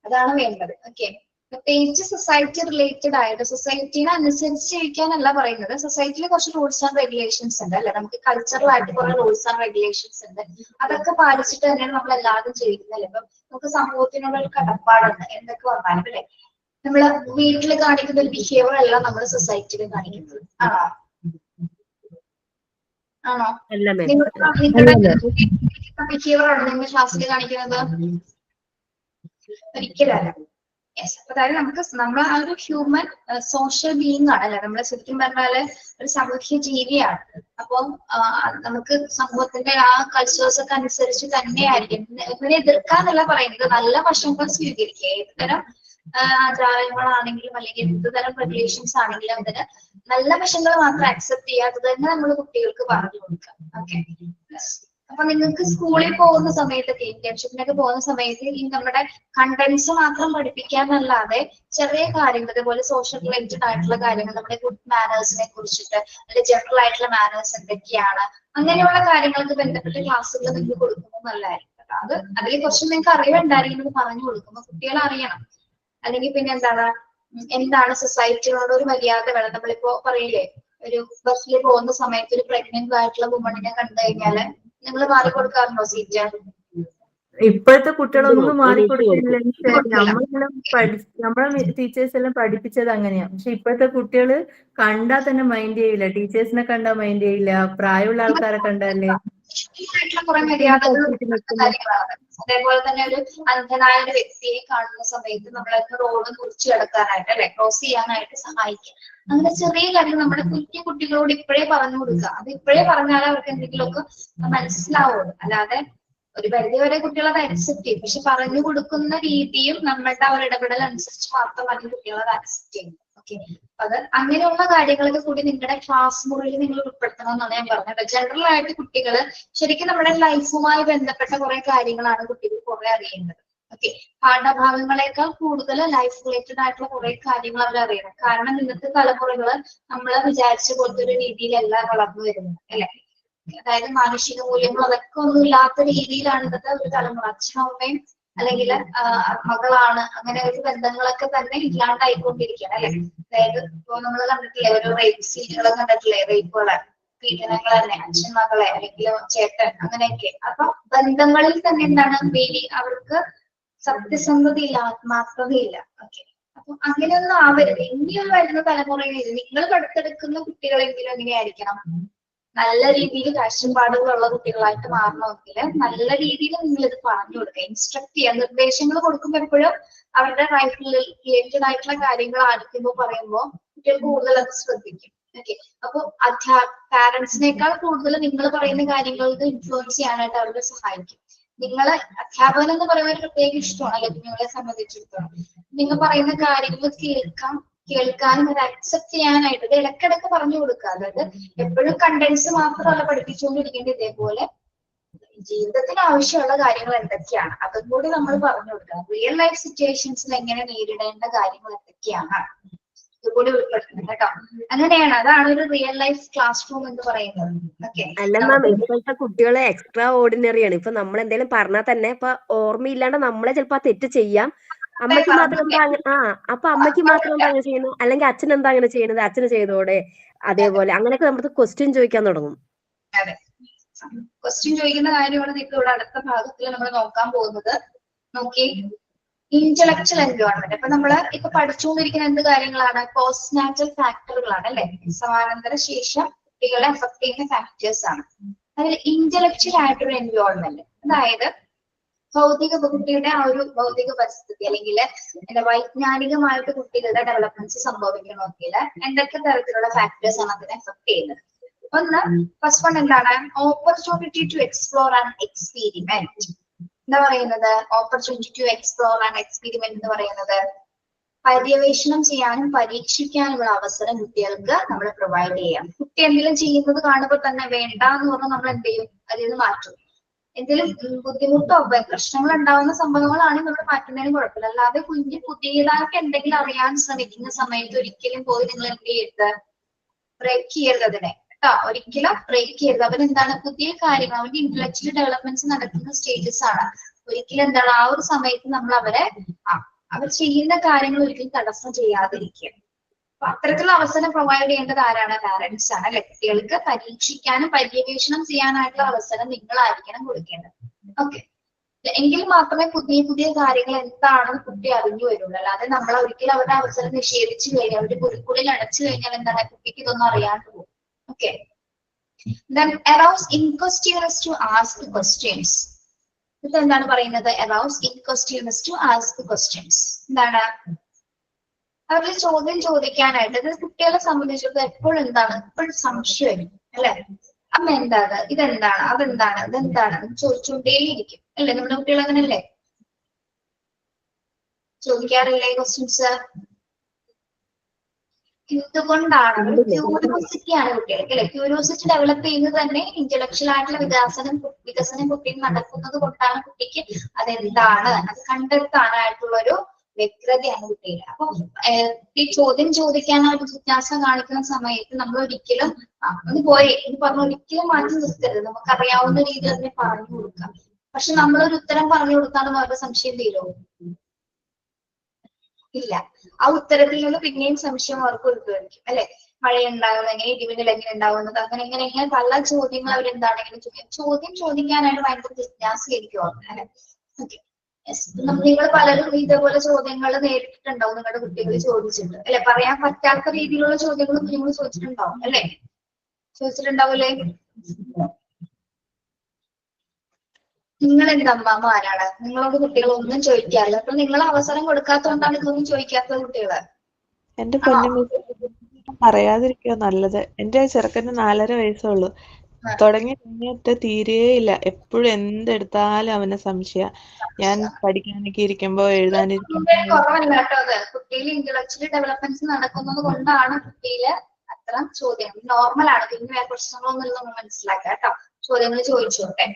അതാണ് വേണ്ടത്. ഓക്കെ, പ്രത്യേകിച്ച് സൊസൈറ്റി റിലേറ്റഡ് ആയിട്ട്, സൊസൈറ്റിനെ അനുസരിച്ച് ജീവിക്കാനല്ല പറയുന്നത്. സൊസൈറ്റിയിൽ കുറച്ച് റൂൾസ് ആൻഡ് റെഗുലേഷൻസ് ഉണ്ട് അല്ലെ? നമുക്ക് കൾച്ചറൽ ആയിട്ട് കുറെ റൂൾസ് ആൻഡ് റെഗുലേഷൻസ് ഉണ്ട്, അതൊക്കെ പാലിച്ചിട്ട് തന്നെയാണ് നമ്മൾ എല്ലാവരും ചെയ്യുന്നത് അല്ലെ? ഇപ്പൊ നമുക്ക് സമൂഹത്തിനുള്ള ഒരു കടപ്പാടുണ്ട്, എന്തൊക്കെ വന്നാലും അല്ലെ? നമ്മള് വീട്ടിൽ കാണിക്കുന്ന ഒരു ബിഹേവിയർ അല്ല നമ്മൾ സൊസൈറ്റിയിൽ കാണിക്കുന്നത്. ആണോ? നിങ്ങളുടെ ബിഹേവിയർ ആണോ നിങ്ങൾ ക്ലാസ്സിൽ കാണിക്കുന്നത്? ഒരിക്കലല്ല. അതായത് നമ്മൾ ആ ഒരു ഹ്യൂമൻ സോഷ്യൽ ബീയിങ് ആണ് അല്ലെ? നമ്മള് ശരിക്കും പറഞ്ഞാല് ഒരു സാമൂഹ്യ ജീവിയാണ്. അപ്പം നമുക്ക് സമൂഹത്തിന്റെ ആ കൾച്ചേഴ്സ് ഒക്കെ അനുസരിച്ച് തന്നെയായിരിക്കും. ഇതിനെ എതിർക്കാന്നല്ല പറയുന്നത്, നല്ല വശങ്ങൾ സ്വീകരിക്കുക. ഏതുതരം ആചാരങ്ങളാണെങ്കിലും അല്ലെങ്കിൽ എന്തുതരം റെഗുലേഷൻസ് ആണെങ്കിലും അതിന് നല്ല വശങ്ങൾ മാത്രം അക്സെപ്റ്റ് ചെയ്യുക, അത് തന്നെ നമ്മൾ കുട്ടികൾക്ക് പറഞ്ഞു കൊടുക്കുക. ഓക്കെ, അപ്പൊ നിങ്ങൾക്ക് സ്കൂളിൽ പോകുന്ന സമയത്തൊക്കെ, ഇന്റേൺഷിപ്പിനൊക്കെ പോകുന്ന സമയത്ത് ഈ നമ്മുടെ കണ്ടന്റ്സ് മാത്രം പഠിപ്പിക്കാന്നല്ലാതെ ചെറിയ കാര്യങ്ങൾ, അതേപോലെ സോഷ്യൽ റിലേറ്റഡ് ആയിട്ടുള്ള കാര്യങ്ങൾ, നമ്മുടെ ഗുഡ് മാനേഴ്സിനെ കുറിച്ചിട്ട്, അല്ലെങ്കിൽ ജനറൽ ആയിട്ടുള്ള മാനേഴ്സ് എന്തൊക്കെയാണ്, അങ്ങനെയുള്ള കാര്യങ്ങൾക്ക് ബന്ധപ്പെട്ട ക്ലാസ്സുകൾ നിങ്ങൾക്ക് കൊടുക്കുന്നത് നല്ലതായിരിക്കും. അതിൽ കുറച്ച് നിങ്ങൾക്ക് അറിവുണ്ടായിരിക്കും പറഞ്ഞു കൊടുക്കുമ്പോൾ കുട്ടികൾ അറിയണം. അല്ലെങ്കിൽ പിന്നെ എന്താണ്, എന്താണ് സൊസൈറ്റിയോട് ഒരു മര്യാദ വേണം. നമ്മളിപ്പോ പറയില്ലേ, ഒരു ബസ്സിൽ പോകുന്ന സമയത്ത് ഒരു പ്രഗ്നന്റ് ആയിട്ടുള്ള വുമണിനെ കണ്ടു കഴിഞ്ഞാല് നിങ്ങൾ മാറി കൊടുക്കാറുണ്ടോ സീറ്റ്? ഇപ്പോഴത്തെ കുട്ടികളൊന്നും മാറിക്കൊടുക്കില്ല. നമ്മളെ ടീച്ചേഴ്സ് എല്ലാം പഠിപ്പിച്ചത് അങ്ങനെയാ. പക്ഷെ ഇപ്പോഴത്തെ കുട്ടികള് കണ്ടാൽ തന്നെ മൈൻഡ് ചെയ്യില്ല. ടീച്ചേഴ്സിനെ കണ്ടാ മൈൻഡ് ചെയ്യില്ല. പ്രായമുള്ള ആൾക്കാരെ കണ്ടാലേ കുറെ മര്യാദകൾ കാര്യങ്ങളാണ്. അതേപോലെ തന്നെ ഒരു അന്ധനായ ഒരു വ്യക്തിയെ കാണുന്ന സമയത്ത് നമ്മളൊക്കെ റോഡ് മുറിച്ചു കിടക്കാനായിട്ട് അല്ലെ, ക്രോസ് ചെയ്യാനായിട്ട് സഹായിക്കുക. അങ്ങനെ ചെറിയ കാര്യം നമ്മുടെ കുഞ്ഞു കുട്ടികളോട് ഇപ്പോഴേ പറഞ്ഞു കൊടുക്കുക. അത് ഇപ്പോഴേ പറഞ്ഞാൽ അവർക്ക് എന്തെങ്കിലുമൊക്കെ മനസ്സിലാവുള്ളൂ. അല്ലാതെ ഒരു പരിധി വരെ കുട്ടികൾ അത് അക്സെപ്റ്റ് ചെയ്യും. പക്ഷെ പറഞ്ഞു കൊടുക്കുന്ന രീതിയും നമ്മളുടെ ആ ഒരു ഇടപെടൽ അനുസരിച്ച് മാത്രമാണ് കുട്ടികൾ അത് അക്സെപ്റ്റ് ചെയ്യുന്നത്. ഓക്കെ, അത് അങ്ങനെയുള്ള കാര്യങ്ങളൊക്കെ കൂടി നിങ്ങളുടെ ക്ലാസ് മുറിയിൽ നിങ്ങൾ ഉൾപ്പെടുത്തണം എന്നാണ് ഞാൻ പറഞ്ഞത്. ജനറൽ ആയിട്ട് കുട്ടികൾ ശരിക്കും നമ്മുടെ ലൈഫുമായി ബന്ധപ്പെട്ട കുറെ കാര്യങ്ങളാണ് കുട്ടികൾ കുറെ അറിയേണ്ടത്. ഓക്കെ, പാഠഭാഗങ്ങളെക്കാൾ കൂടുതൽ ലൈഫ് റിലേറ്റഡ് ആയിട്ടുള്ള കുറെ കാര്യങ്ങൾ അവർ അറിയണം. കാരണം ഇന്നത്തെ തലമുറകൾ നമ്മൾ വിചാരിച്ച പോലത്തെ ഒരു രീതിയിലല്ല വളർന്നു വരുന്നത് അല്ലെ. അതായത് മാനുഷിക മൂല്യങ്ങൾ അതൊക്കെ ഒന്നും ഇല്ലാത്ത രീതിയിലാണ് ഇന്നത്തെ ഒരു തലമുറ. അച്ഛനും അമ്മയും അല്ലെങ്കിൽ മകളാണ് അങ്ങനെ ഒരു ബന്ധങ്ങളൊക്കെ തന്നെ ഇല്ലാണ്ടായിക്കൊണ്ടിരിക്കുകയാണ് അല്ലെ. അതായത് ഇപ്പൊ നമ്മൾ കണ്ടിട്ടില്ലേ ഓരോ റേപ്പ് സീനുകൾ കണ്ടിട്ടില്ലേ, റേപ്പുകളെ, പീഡനങ്ങൾ തന്നെ, അച്ഛൻ മകളെ അല്ലെങ്കിൽ ചേട്ടൻ അങ്ങനെയൊക്കെ. അപ്പൊ ബന്ധങ്ങളിൽ തന്നെ എന്താണ് അവർക്ക് സത്യസന്ധതയില്ല, ആത്മാർത്ഥതയില്ല. ഓക്കെ, അപ്പൊ അങ്ങനെയൊന്നും ആവരുത്. ഇനിയും വരുന്ന തലമുറയിൽ നിങ്ങൾ പഠിത്തെടുക്കുന്ന കുട്ടികളെങ്കിലും എങ്ങനെയായിരിക്കണം, നല്ല രീതിയിൽ കാഴ്ചപ്പാടുകളുള്ള കുട്ടികളായിട്ട് മാറണമെങ്കിൽ നല്ല രീതിയിൽ നിങ്ങൾ ഇത് പറഞ്ഞു കൊടുക്കുക, ഇൻസ്ട്രക്ട് ചെയ്യുക. നിർദ്ദേശങ്ങൾ കൊടുക്കുമ്പോൾ എപ്പോഴും അവരുടെ ലൈഫ് റിലേറ്റഡ് ആയിട്ടുള്ള കാര്യങ്ങൾ ആയിരിക്കുമ്പോൾ പറയുമ്പോൾ കുട്ടികൾ കൂടുതൽ അത് ശ്രദ്ധിക്കും. ഓക്കെ, അപ്പൊ പാരന്റ്സിനേക്കാൾ കൂടുതൽ നിങ്ങൾ പറയുന്ന കാര്യങ്ങൾക്ക് ഇൻഫ്ലുവൻസ് ചെയ്യാനായിട്ട് അവരെ സഹായിക്കും. നിങ്ങളെ അധ്യാപകൻ എന്ന് പറയുന്ന ഒരു പ്രത്യേക ഇഷ്ടമാണ് കുഞ്ഞുങ്ങളെ സംബന്ധിച്ചിടത്തോളം. നിങ്ങൾ പറയുന്ന കാര്യങ്ങൾ കേൾക്കാനും അത് അക്സെപ്റ്റ് ചെയ്യാനായിട്ട് ഇത് ഇടക്കിടക്ക് പറഞ്ഞു കൊടുക്കുക. അതായത് എപ്പോഴും കണ്ടൻസ് മാത്രമല്ല പഠിപ്പിച്ചുകൊണ്ടിരിക്കേണ്ടത്, ഇതേപോലെ ജീവിതത്തിന് ആവശ്യമുള്ള കാര്യങ്ങൾ എന്തൊക്കെയാണ് അതും കൂടി നമ്മൾ പറഞ്ഞു കൊടുക്കുക. റിയൽ ലൈഫ് സിറ്റുവേഷൻസിൽ എങ്ങനെ നേരിടേണ്ട കാര്യങ്ങൾ എന്തൊക്കെയാണ് ഇതുകൂടി ഉൾപ്പെടുത്തുന്നത് കേട്ടോ. അങ്ങനെയാണ്, അതാണ് ഒരു റിയൽ ലൈഫ് ക്ലാസ് റൂം എന്ന് പറയുന്നത്. ഓക്കെ, അല്ല മാം, ഇപ്പോഴത്തെ കുട്ടികളെ എക്സ്ട്രാ ഓർഡിനറിയാണ്. ഇപ്പൊ നമ്മൾ എന്തെങ്കിലും പറഞ്ഞാൽ തന്നെ ഇപ്പൊ ഓർമ്മയില്ലാണ്ട് നമ്മളെ ചിലപ്പോ ആ തെറ്റ് ചെയ്യാം. അമ്മയ്ക്ക് മാത്രം എന്താ അപ്പൊ അമ്മയ്ക്ക് മാത്രം എന്താ അങ്ങനെ ചെയ്യുന്നത്, അല്ലെങ്കിൽ അച്ഛൻ എന്താ അങ്ങനെ ചെയ്യുന്നത്, അച്ഛന് ചെയ്തോടെ, അതേപോലെ അങ്ങനെയൊക്കെ നമുക്ക് ക്വസ്റ്റ്യൻ ചോദിക്കാൻ തുടങ്ങും. അതെ, ക്വസ്റ്റ്യൻ ചോദിക്കുന്ന കാര്യമാണ് നിങ്ങൾക്ക് ഇവിടെ അടുത്ത ഭാഗത്തിൽ നമ്മൾ നോക്കാൻ പോകുന്നത്. നോക്കി, ഇന്റലക്ച്വൽ എൻവയോൺമെന്റ്. അപ്പൊ നമ്മള് ഇപ്പൊ പഠിച്ചുകൊണ്ടിരിക്കുന്ന എന്ത് കാര്യങ്ങളാണ്, പോസ്റ്റ് നാറ്റൽ ഫാക്ടറുകളാണ് അല്ലെ, സമാനാന്തര ശേഷം കുട്ടികളെ അഫക്ട് ചെയ്യുന്ന ഫാക്ടേഴ്സ് ആണ്. അതിൽ ഇന്റലക്ച്വൽ ആയിട്ടൊരു എൻവയോൺമെന്റ്, അതായത് കുട്ടിയുടെ ആ ഒരു ഭൗതിക പരിസ്ഥിതി അല്ലെങ്കിൽ എന്താ വൈജ്ഞാനികമായിട്ട് കുട്ടികളുടെ ഡെവലപ്മെന്റ്സ് സംഭവിക്കണമെങ്കിൽ എന്തൊക്കെ തരത്തിലുള്ള ഫാക്ടേഴ്സ് ആണ് അതിനെ എഫക്ട് ചെയ്യുന്നത്. ഒന്ന്, ഫസ്റ്റ് വൺ എന്താണ്, opportunity to explore and experiment. എന്താ പറയുന്നത്, opportunity to explore and experiment എന്ന് പറയുന്നത് പര്യവേഷണം ചെയ്യാനും പരീക്ഷിക്കാനുള്ള അവസരം കുട്ടികൾക്ക് നമ്മൾ പ്രൊവൈഡ് ചെയ്യാം. കുട്ടി എന്തെങ്കിലും ചെയ്യുന്നത് കാണുമ്പോൾ തന്നെ വേണ്ട എന്ന് പറഞ്ഞാൽ നമ്മൾ എന്ത് ചെയ്യും, അതിൽ നിന്ന് മാറ്റും. എന്തെങ്കിലും ബുദ്ധിമുട്ടോ പ്രശ്നങ്ങൾ ഉണ്ടാവുന്ന സംഭവങ്ങളാണെങ്കിൽ നമ്മൾ മാറ്റുന്നതിന് കുഴപ്പമില്ല. അല്ലാതെ കുഞ്ഞ് പുതിയതായിട്ട് എന്തെങ്കിലും അറിയാൻ ശ്രമിക്കുന്ന സമയത്ത് ഒരിക്കലും പോയി നിങ്ങൾ എന്ത് ചെയ്യരുത്, ബ്രേക്ക് ചെയ്യരുത് അതിനെ കേട്ടോ. ഒരിക്കലും ബ്രേക്ക് ചെയ്യരുത്. അവരെന്താണ് പുതിയ കാര്യങ്ങൾ, അവരുടെ ഇന്റലക്ച്വൽ ഡെവലപ്മെന്റ്സ് നടക്കുന്ന സ്റ്റേജസ് ആണ്. ഒരിക്കലും എന്താണ് ആ ഒരു സമയത്ത് നമ്മൾ അവരെ അവർ ചെയ്യുന്ന കാര്യങ്ങൾ ഒരിക്കലും തടസ്സം ചെയ്യാതിരിക്കുക. അപ്പൊ അത്തരത്തിലുള്ള അവസരം പ്രൊവൈഡ് ചെയ്യേണ്ടത് ആരാണ്, പാരന്റ്സ് ആണ് അല്ലെ. കുട്ടികൾക്ക് പരീക്ഷിക്കാനും പര്യവേഷണം ചെയ്യാനായിട്ടുള്ള അവസരം നിങ്ങളായിരിക്കണം കൊടുക്കേണ്ടത്. ഓക്കെ, എങ്കിൽ മാത്രമേ പുതിയ പുതിയ കാര്യങ്ങൾ എന്താണെന്ന് കുട്ടി അറിഞ്ഞു വരുള്ളൂ. അല്ലാതെ നമ്മൾ ഒരിക്കലും അവരുടെ അവസരം നിഷേധിച്ചു കഴിഞ്ഞാൽ, അവരുടെ കുരുക്കുള്ളിൽ അടച്ചു കഴിഞ്ഞാൽ എന്താണ്, കുട്ടിക്ക് ഇതൊന്നും അറിയാണ്ട് പോകും. Okay, then arouse inquisitiveness to ask questions. ഇത് എന്താണ് പറയുന്നത്, arouse inquisitiveness to ask questions. എന്താണ്, അവരിൽ ചോദ്യം ചോദിക്കാനായിട്ട്. ഇത് കുട്ടികളെ സംബന്ധിച്ചിടത്തോളം എപ്പോഴും എന്താണ്, എപ്പോഴും സംശയം അല്ലെ. അമ്മ എന്താണ്, ഇതെന്താണ്, അതെന്താണ്, ഇതെന്താണ് ചോദിച്ചുകൊണ്ടേയിരിക്കും അല്ലെ. നമ്മുടെ കുട്ടികൾ അങ്ങനല്ലേ, ചോദിക്കാറില്ലേ ക്വസ്റ്റ്യൻസ്. എന്തുകൊണ്ടാണ്, ക്യൂരിയോസിറ്റിയാണ് കുട്ടികൾക്ക് അല്ലെ. ക്യൂരിയോസിറ്റി ഡെവലപ്പ് ചെയ്യുന്നത് തന്നെ ഇന്റലക്ച്വൽ ആയിട്ടുള്ള വികസനം കുട്ടിയിൽ നടക്കുന്നത് കൊണ്ടാണ്. കുട്ടിക്ക് അതെന്താണ് അത് കണ്ടെത്താനായിട്ടുള്ള ഒരു വ്യഗ്രതയാണ് കുട്ടിയിൽ. അപ്പൊ ഈ ചോദ്യം ചോദിക്കാനായിട്ട് ജിജ്ഞാസ കാണിക്കുന്ന സമയത്ത് നമ്മൾ ഒരിക്കലും ഒന്ന് പോയി എന്ന് പറഞ്ഞ് ഒരിക്കലും മാറ്റി നിർത്തരുത്. നമുക്കറിയാവുന്ന രീതിയിൽ തന്നെ പറഞ്ഞു കൊടുക്കാം. പക്ഷെ നമ്മളൊരു ഉത്തരം പറഞ്ഞു കൊടുത്താലും അവരുടെ സംശയം തീരുമോ, ഇല്ല. ആ ഉത്തരത്തിൽ നിന്ന് പിന്നെയും സംശയം അവർക്ക് ഉത്ഭവിക്കും അല്ലെ. മഴയുണ്ടാകുന്നത് എങ്ങനെ, ഇടിമിന്നൽ എങ്ങനെ ഉണ്ടാകുന്നത്, അങ്ങനെ പല ചോദ്യങ്ങൾ അവരെന്താണെങ്കിലും ചോദ്യം ചോദിക്കാനായിട്ട് ഭയങ്കര ജിജ്ഞാസയായിരിക്കും അല്ലെ. ഓക്കെ, നിങ്ങൾ പലരും ഇതേപോലെ ചോദ്യങ്ങൾ നേരിട്ടിട്ടുണ്ടാവും നിങ്ങളുടെ കുട്ടികൾ ചോദിച്ചിട്ട് അല്ലെ. പറയാൻ പറ്റാത്ത രീതിയിലുള്ള ചോദ്യങ്ങളും നിങ്ങൾ ചോദിച്ചിട്ടുണ്ടാവും അല്ലെ. ചോദിച്ചിട്ടുണ്ടാവൂലേ? നിങ്ങൾ എന്താ അമ്മമാരാണ്, നിങ്ങളോട് കുട്ടികൾ ഒന്നും ചോദിക്കാറില്ല. അപ്പൊ നിങ്ങൾ അവസരം കൊടുക്കാത്തതുകൊണ്ടാണ് ഇതൊന്നും ചോദിക്കാത്ത കുട്ടികള്. എന്റെ പൊന്നു പറയാതിരിക്കുക നല്ലത്. എന്റെ ചെറുക്കന് 4.5 വയസ്സുള്ളൂ. തുടങ്ങി കഴിഞ്ഞിട്ട് തീരെയില്ല. എപ്പോഴും എന്തെടുത്താലും അവന് സംശയ. ഞാൻ പഠിക്കാനൊക്കെ ഇരിക്കുമ്പോ എഴുതാനിരിക്കുമ്പോ കുറവല്ല കേട്ടോ അത്. കുട്ടിയിൽ ഇന്റലക്ച്വൽ ഡെവലപ്മെന്റ്സ് നടക്കുന്നത് കൊണ്ടാണ് കുട്ടിയില് അത്ര ചോദ്യം. നോർമലാണ്. പിന്നെ വേറെ പ്രശ്നങ്ങളൊന്നും നമ്മൾ മനസ്സിലാക്കുക കേട്ടോ. ചോദ്യങ്ങൾ ചോദിച്ചോട്ടെ.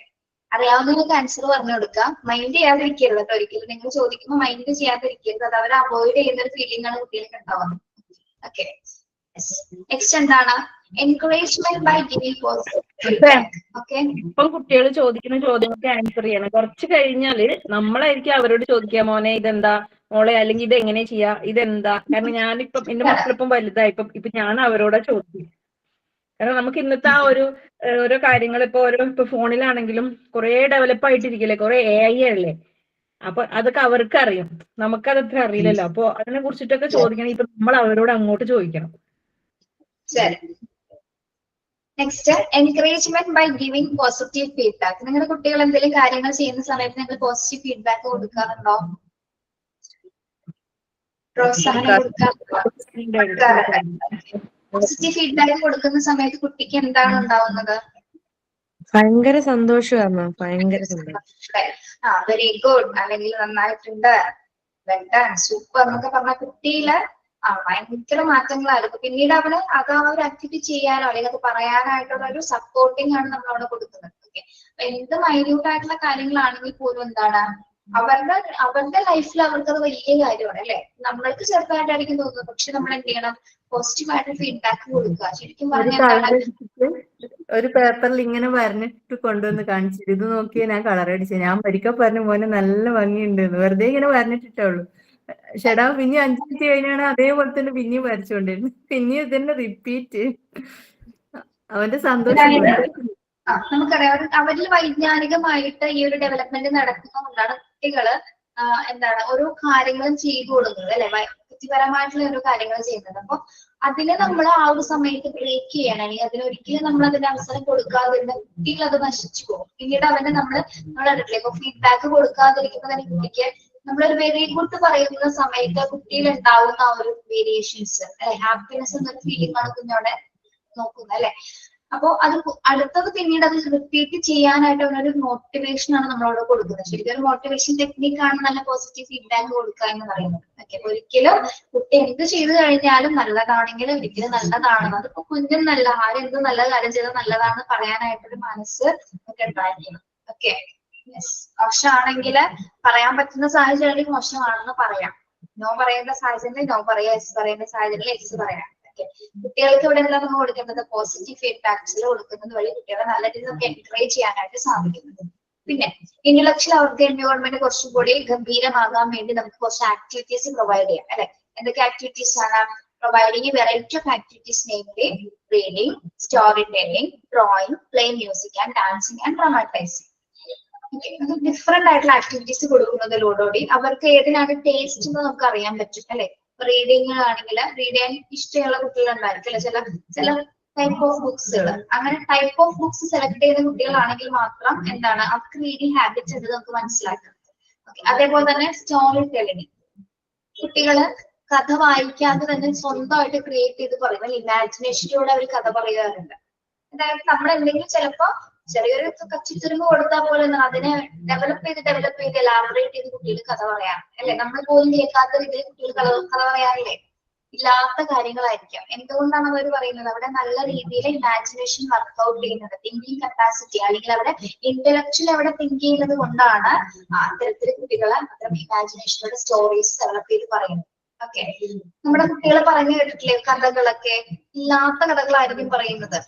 അറിയാവുന്നവർക്ക് ആൻസർ പറഞ്ഞു കൊടുക്കുക. മൈൻഡ് ചെയ്യാതിരിക്കരുത് കേട്ടോ. ഒരിക്കലും നിങ്ങൾ ചോദിക്കുമ്പോൾ മൈൻഡ് ചെയ്യാതിരിക്കരുത്. അത് അവരെ അവോയ്ഡ് ചെയ്യുന്ന ഒരു ഫീലിംഗ് ആണ് കുട്ടികൾക്ക് ഉണ്ടാവുന്നത്. ഓക്കെ, നെക്സ്റ്റ് എന്താണ്? Encouragement by giving positive. Okay, ഇപ്പം കുട്ടികൾ ചോദിക്കുന്ന ചോദ്യങ്ങൾക്ക് ആൻസർ ചെയ്യണം. കുറച്ച് കഴിഞ്ഞാല് നമ്മളായിരിക്കും അവരോട് ചോദിക്കുക, മോനെ ഇതെന്താ, മോളെ അല്ലെങ്കിൽ ഇത് എങ്ങനെ ചെയ്യാ, ഇതെന്താ. കാരണം ഞാനിപ്പം എന്റെ മക്കളിപ്പം വലുതായി, ഇപ്പൊ ഞാൻ അവരോടാ ചോദിക്കും. കാരണം നമുക്ക് ഇന്നത്തെ ആ ഓരോ കാര്യങ്ങൾ ഇപ്പൊ ഫോണിലാണെങ്കിലും കുറെ ഡെവലപ്പ് ആയിട്ടിരിക്കില്ലേ, കുറെ AI അല്ലേ. അപ്പൊ അതൊക്കെ അവർക്ക് അറിയും, നമുക്കതത്ര അറിയില്ലല്ലോ. അപ്പൊ അതിനെ കുറിച്ചിട്ടൊക്കെ ചോദിക്കണം. ഇപ്പൊ നമ്മൾ അവരോട് അങ്ങോട്ട് ചോദിക്കണം. ശരി, next encouragement by giving positive feedback. നിങ്ങളുടെ കുട്ടികൾ എന്തെങ്കിലും കാര്യങ്ങൾ ചെയ്യുന്ന സമയത്ത് നിങ്ങൾ പോസിറ്റീവ് ഫീഡ്ബാക്ക് കൊടുക്കാറുണ്ടോ? പ്രോത്സാഹനം കൊടുക്കാറുണ്ട്. പോസിറ്റീവ് ഫീഡ്ബാക്ക് കൊടുക്കുന്ന സമയത്ത് കുട്ടിക്ക് എന്താണ് ഉണ്ടാവുന്നത്? ഭയങ്കര സന്തോഷമാണ്, ഭയങ്കര സന്തോഷം. വെരി ഗുഡ്, അല്ലെങ്കിൽ നന്നായിട്ടുണ്ട്, വെൽ ഡൺ, സൂപ്പർ എന്നൊക്കെ പറഞ്ഞ കുട്ടിയില് ഭയങ്കര മാറ്റങ്ങളായിരിക്കും. പിന്നീട് അവന് അത് ആ ഒരു ആക്ടിവിറ്റി ചെയ്യാനോ അല്ലെങ്കിൽ അത് പറയാനായിട്ടുള്ള ഒരു സപ്പോർട്ടിങ് ആണ് നമ്മൾ അവിടെ കൊടുക്കുന്നത്. ഓക്കെ, അപ്പൊ എന്ത് മൈന്യൂട്ട് ആയിട്ടുള്ള കാര്യങ്ങളാണെങ്കിൽ പോലും എന്താണ് അവരുടെ ലൈഫിൽ അവർക്കത് വലിയ കാര്യമാണ് അല്ലെ. നമ്മൾക്ക് ചെറുതായിട്ടായിരിക്കും തോന്നുന്നത്, പക്ഷെ നമ്മൾ എന്ത് ചെയ്യണം? പോസിറ്റീവായിട്ട് ഫീഡ്ബാക്ക് കൊടുക്കുക. ശരിക്കും പറഞ്ഞാൽ ഒരു പേപ്പറിൽ ഇങ്ങനെ വരഞ്ഞിട്ട് കൊണ്ടുവന്ന് കാണിച്ചു, ഇത് നോക്കിയാ ഞാൻ കളർ അടിച്ചത്. ഞാൻ പഠിക്കാൻ പറഞ്ഞ മോനെ നല്ല ഭംഗിയുണ്ട് എന്ന് വെറുതെ ഇങ്ങനെ വരഞ്ഞിട്ടുള്ളൂ. ഷെടാ പിന്നെ 5 മിനിറ്റ് കഴിഞ്ഞാണ് അതേപോലെ തന്നെ പിന്നെയും വരച്ചോണ്ടിരുന്നു. പിന്നെയും ഇതിന്റെ റിപ്പീറ്റ്. അവന്റെ സന്തോഷം നമുക്കറിയാം അവരിൽ വൈജ്ഞാനികമായിട്ട് ഈ ഒരു ഡെവലപ്മെന്റ് നടക്കുന്നതുകൊണ്ടാണ് കുട്ടികള് എന്താണ് ഓരോ കാര്യങ്ങളും ചെയ്തു കൊടുക്കുന്നത് അല്ലെ. വ്യക്തിപരമായിട്ടുള്ള ഓരോ കാര്യങ്ങൾ ചെയ്യുന്നത്. അപ്പൊ അതിനെ നമ്മൾ ആ ഒരു സമയത്ത് ബ്രേക്ക് ചെയ്യണം. അല്ലെങ്കിൽ അതിനൊരിക്കലും നമ്മൾ അതിന്റെ അവസരം കൊടുക്കാതിരുന്ന കുട്ടികൾ അത് നശിച്ചു പോകും. പിന്നീട് അവന് നമ്മളിട്ടില്ലേ ഇപ്പൊ ഫീഡ്ബാക്ക് കൊടുക്കാതിരിക്കുന്ന തന്നെ കുട്ടിക്ക് നമ്മളൊരു വെരി ഗുഡ് പറയുന്ന സമയത്ത് കുട്ടിയിൽ ഉണ്ടാവുന്ന ആ ഒരു വേരിയേഷൻസ് ഹാപ്പിനെസ് എന്നൊരു ഫീലിംഗ് ആണ് കുഞ്ഞോടെ നോക്കുന്നത് അല്ലെ. അപ്പൊ അത് അടുത്തത് പിന്നീട് അത് റിപ്പീറ്റ് ചെയ്യാനായിട്ട് അവനൊരു മോട്ടിവേഷൻ ആണ് നമ്മളവിടെ കൊടുക്കുന്നത്. ശരിക്കും ഒരു മോട്ടിവേഷൻ ടെക്നിക്കാണ് നല്ല പോസിറ്റീവ് ഫീഡ്ബാക്ക് കൊടുക്കുക എന്ന് പറയുന്നത്. ഓക്കെ, ഒരിക്കലും കുട്ടി എന്ത് ചെയ്തു കഴിഞ്ഞാലും നല്ലതാണെങ്കിലും ഒരിക്കലും നല്ലതാണെന്ന്, അതിപ്പോ കുഞ്ഞും നല്ല ആരെന്ത് നല്ല കാര്യം ചെയ്താൽ നല്ലതാണെന്ന് പറയാനായിട്ടൊരു മനസ്സ് ഒക്കെ ഉണ്ടായിരിക്കണം. ഓക്കെ, മോശമാണെങ്കിൽ പറയാൻ പറ്റുന്ന സാഹചര്യത്തിൽ മോശമാണെന്ന് പറയാം. നോ പറയുന്ന സാഹചര്യത്തിൽ നോ പറയാം, എസ് പറയുന്ന സാഹചര്യത്തിൽ എസ് പറയാം. കുട്ടികൾക്ക് ഇവിടെ എന്താ നമ്മൾ കൊടുക്കേണ്ടത്? പോസിറ്റീവ് ഫീഡ്ബാക്സിൽ കൊടുക്കുന്നത് വഴി കുട്ടികളെ നല്ല രീതിയിൽ നമുക്ക് എൻകറേജ് ചെയ്യാനായിട്ട് സാധിക്കുന്നത്. പിന്നെ ഇന്റലക്ച്വൽ അവർക്ക് എൻവയോൺമെന്റ് കുറച്ചും കൂടി ഗംഭീരമാകാൻ വേണ്ടി നമുക്ക് കുറച്ച് ആക്ടിവിറ്റീസ് പ്രൊവൈഡ് ചെയ്യാം അല്ലെ. എന്തൊക്കെ ആക്ടിവിറ്റീസ് ആണ്? Providing variety of activities, namely reading, story telling, drawing, play music and dancing and dramatizing. Different ആയിട്ടുള്ള ആക്ടിവിറ്റീസ് കൊടുക്കുന്നതിലൂടെ അവർക്ക് ഏതിനാണ് ടേസ്റ്റ് എന്ന് നമുക്ക് അറിയാൻ പറ്റും അല്ലെ. റീഡിങ് ആണെങ്കിൽ റീഡ് ചെയ്യാൻ ഇഷ്ടമുള്ള കുട്ടികളുണ്ടായിരിക്കും അല്ലെ. ചില ടൈപ്പ് ഓഫ് ബുക്സുകൾ, അങ്ങനെ ടൈപ്പ് ഓഫ് ബുക്സ് സെലക്ട് ചെയ്ത കുട്ടികളാണെങ്കിൽ മാത്രം എന്താണ് അവർക്ക് റീഡിങ് ഹാബിറ്റ് ഉണ്ട് നമുക്ക് മനസ്സിലാക്കാം. അതേപോലെ തന്നെ സ്റ്റോറി ടെല്ലിംഗ്, കുട്ടികള് കഥ വായിക്കാതെ തന്നെ സ്വന്തമായിട്ട് ക്രിയേറ്റ് ചെയ്ത് പറയും അല്ലെ. ഇമാജിനേഷനിലൂടെ അവർ കഥ പറയാറുണ്ട്. അതായത് നമ്മൾ എന്തെങ്കിലും ചിലപ്പോ ചെറിയൊരു കച്ചിത്തുരുമ്പ് കൊടുത്താൽ പോലെ അതിനെ ഡെവലപ്പ് ചെയ്ത് എലാബറേറ്റ് ചെയ്ത് കുട്ടികൾ കഥ പറയാം അല്ലെ. നമ്മൾ പോലും കേൾക്കാത്ത രീതിയിൽ കുട്ടികൾ കഥ പറയാറില്ലേ. ഇല്ലാത്ത കാര്യങ്ങളായിരിക്കാം. എന്തുകൊണ്ടാണ് അവർ പറയുന്നത്? അവിടെ നല്ല രീതിയിൽ ഇമാജിനേഷൻ വർക്ക്ഔട്ട് ചെയ്യുന്നത്, തിങ്കിങ് കപ്പാസിറ്റി അല്ലെങ്കിൽ അവിടെ ഇന്റലക്ച്വൽ അവിടെ തിങ്ക് ചെയ്യുന്നത് കൊണ്ടാണ് അത്തരത്തിൽ കുട്ടികളെ അത്തരം ഇമാജിനേഷനോടെ സ്റ്റോറീസ് ഡെവലപ്പ് ചെയ്ത് പറയുന്നത്. ഓക്കെ, നമ്മുടെ കുട്ടികൾ പറഞ്ഞു കേട്ടിട്ടില്ലേ കഥകളൊക്കെ? ഇല്ലാത്ത കഥകളായിരിക്കും പറയുന്നത്.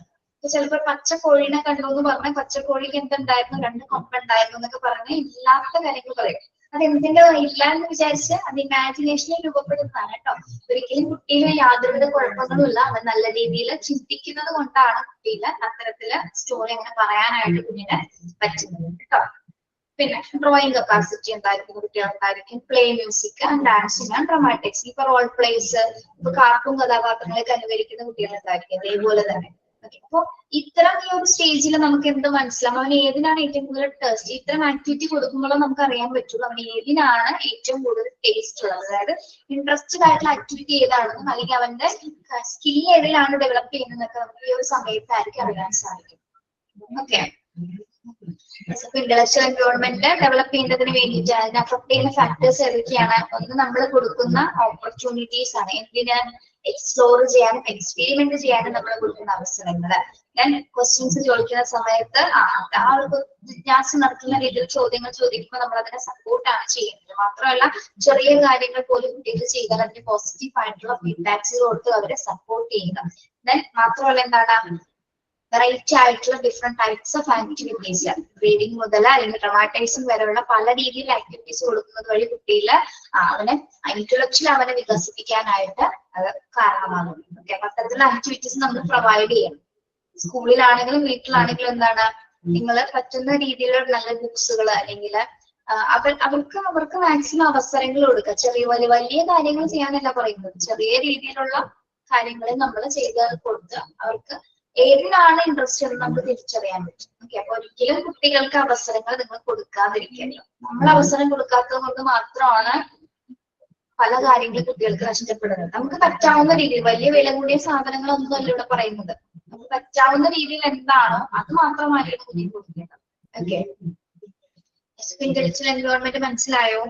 ചിലപ്പോൾ പച്ചക്കോഴീനെ കണ്ടു എന്ന് പറഞ്ഞാൽ പച്ചക്കോഴിക്ക് എന്തുണ്ടായിരുന്നു? 2 കൊമ്പുണ്ടായിരുന്നു എന്നൊക്കെ പറഞ്ഞ് ഇല്ലാത്ത കാര്യങ്ങൾ പറയും. അതെന്തിന്റെ ഇല്ല എന്ന് വിചാരിച്ച് അത് ഇമാജിനേഷനിൽ രൂപപ്പെടുന്നതാണ് കേട്ടോ. ഒരിക്കലും കുട്ടിയിൽ യാതൊരുവിധ കുഴപ്പങ്ങളുമില്ല. അവൻ നല്ല രീതിയിൽ ചിന്തിക്കുന്നത് കൊണ്ടാണ് കുട്ടിയിൽ അത്തരത്തില് സ്റ്റോറി അങ്ങനെ പറയാനായിട്ട് കുഞ്ഞിന് പറ്റുന്നത് കേട്ടോ. പിന്നെ ഡ്രോയിങ് കപ്പാസിറ്റി എന്തായിരിക്കും കുട്ടികൾക്കായിരിക്കും, play music and dancing and dramatics. ഇപ്പൊ റോൾ പ്ലേസ്, ഇപ്പൊ കാർട്ടൂൺ കഥാപാത്രങ്ങളൊക്കെ അനുകരിക്കുന്ന കുട്ടികളുണ്ടായിരിക്കും. അതേപോലെ തന്നെ അപ്പൊ ഇത്തരം ഈ ഒരു സ്റ്റേജിൽ നമുക്ക് എന്ത് മനസ്സിലാവും, അവൻ ഏതിനാണ് ഏറ്റവും കൂടുതൽ ടേസ്റ്റ്. ഇത്തരം ആക്ടിവിറ്റി കൊടുക്കുമ്പോൾ നമുക്ക് അറിയാൻ പറ്റുള്ളൂ അവൻ ഏതിനാണ് ഏറ്റവും കൂടുതൽ ടേസ്റ്റ് ഉള്ളത്. അതായത് ഇൻട്രസ്റ്റഡ് ആയിട്ടുള്ള ആക്ടിവിറ്റി ഏതാണെന്നും അല്ലെങ്കിൽ അവന്റെ സ്കിൽ ഏതിലാണ് ഡെവലപ്പ് ചെയ്യുന്നതൊക്കെ നമുക്ക് ഈ ഒരു സമയത്തായിരിക്കും അറിയാൻ സാധിക്കും. ഓക്കെ. ഇന്റലക്ച്വൽ എൻവയോൺമെന്റ് ഡെവലപ്പ് ചെയ്യുന്നതിന് വേണ്ടിയിട്ട് അതിനെ അഫക്ട് ചെയ്യുന്ന ഫാക്ടേഴ്സ് ഏതൊക്കെയാണ്? ഒന്ന് നമ്മൾ കൊടുക്കുന്ന ഓപ്പർച്യൂണിറ്റീസ് ആണ്. എന്തിന്? എക്സ്പ്ലോർ ചെയ്യാനും എക്സ്പെരിമെന്റ് ചെയ്യാനും നമ്മൾ കൊടുക്കുന്ന അവസരങ്ങൾ. ഞാൻ ക്വസ്റ്റ്യൻസ് ചോദിക്കുന്ന സമയത്ത് ആ ഒരു ജിജ്ഞാസ നടത്തുന്ന രീതിയിൽ ചോദ്യങ്ങൾ ചോദിക്കുമ്പോൾ നമ്മൾ അതിനെ സപ്പോർട്ടാണ് ചെയ്യുന്നത്. മാത്രമല്ല ചെറിയ കാര്യങ്ങൾ പോലും കുട്ടികൾ ചെയ്താൽ അതിന് പോസിറ്റീവ് ആയിട്ടുള്ള ഫീഡ്ബാക്സ് കൊടുത്ത് അവരെ സപ്പോർട്ട് ചെയ്യുക. ദെൻ മാത്രമല്ല എന്താണ്, വെറൈറ്റി ആയിട്ടുള്ള different types of activities, reading മുതൽ അല്ലെങ്കിൽ ഡ്രമാറ്റൈസിങ് വരെയുള്ള പല രീതിയിൽ ആക്ടിവിറ്റീസ് കൊടുക്കുന്നത് വഴി കുട്ടിയിൽ അവനെ ഇന്റലക്ച്വൽ അവനെ വികസിപ്പിക്കാനായിട്ട് അത് കാരണമാകും. ഓക്കെ. അത്തരത്തിലുള്ള ആക്ടിവിറ്റീസ് നമ്മൾ പ്രൊവൈഡ് ചെയ്യണം. സ്കൂളിലാണെങ്കിലും വീട്ടിലാണെങ്കിലും എന്താണ്, നിങ്ങൾ പറ്റുന്ന രീതിയിലുള്ള നല്ല ബുക്സുകൾ അല്ലെങ്കിൽ അവർക്ക് മാക്സിമം അവസരങ്ങൾ കൊടുക്കുക. ചെറിയ വലിയ കാര്യങ്ങൾ ചെയ്യാനല്ല പറയുന്നത്, ചെറിയ രീതിയിലുള്ള കാര്യങ്ങൾ നമ്മൾ ചെയ്ത് കൊടുത്ത് അവർക്ക് ഏതിനാണ് ഇൻട്രസ്റ്റ് എന്ന് നമുക്ക് തിരിച്ചറിയാൻ പറ്റും. ഓക്കെ. അപ്പൊ ഒരിക്കലും കുട്ടികൾക്ക് അവസരങ്ങൾ നിങ്ങൾ കൊടുക്കാതിരിക്കരുത്. നമ്മൾ അവസരം കൊടുക്കാത്തത് കൊണ്ട് മാത്രമാണ് പല കാര്യങ്ങളും കുട്ടികൾക്ക് നഷ്ടപ്പെടുന്നത്. നമുക്ക് പറ്റാവുന്ന രീതിയിൽ വലിയ വില കൂടിയ സാധനങ്ങളൊന്നും അല്ല ഇവിടെ പറയുന്നത്. നമുക്ക് പറ്റാവുന്ന രീതിയിൽ എന്താണോ അത് മാത്രമായിരിക്കും കുഞ്ഞിന് കൊടുക്കേണ്ടത്. ഓക്കെ. ഇന്റലക്ച്വൽ എൻവയോൺമെന്റ് മനസ്സിലായോ?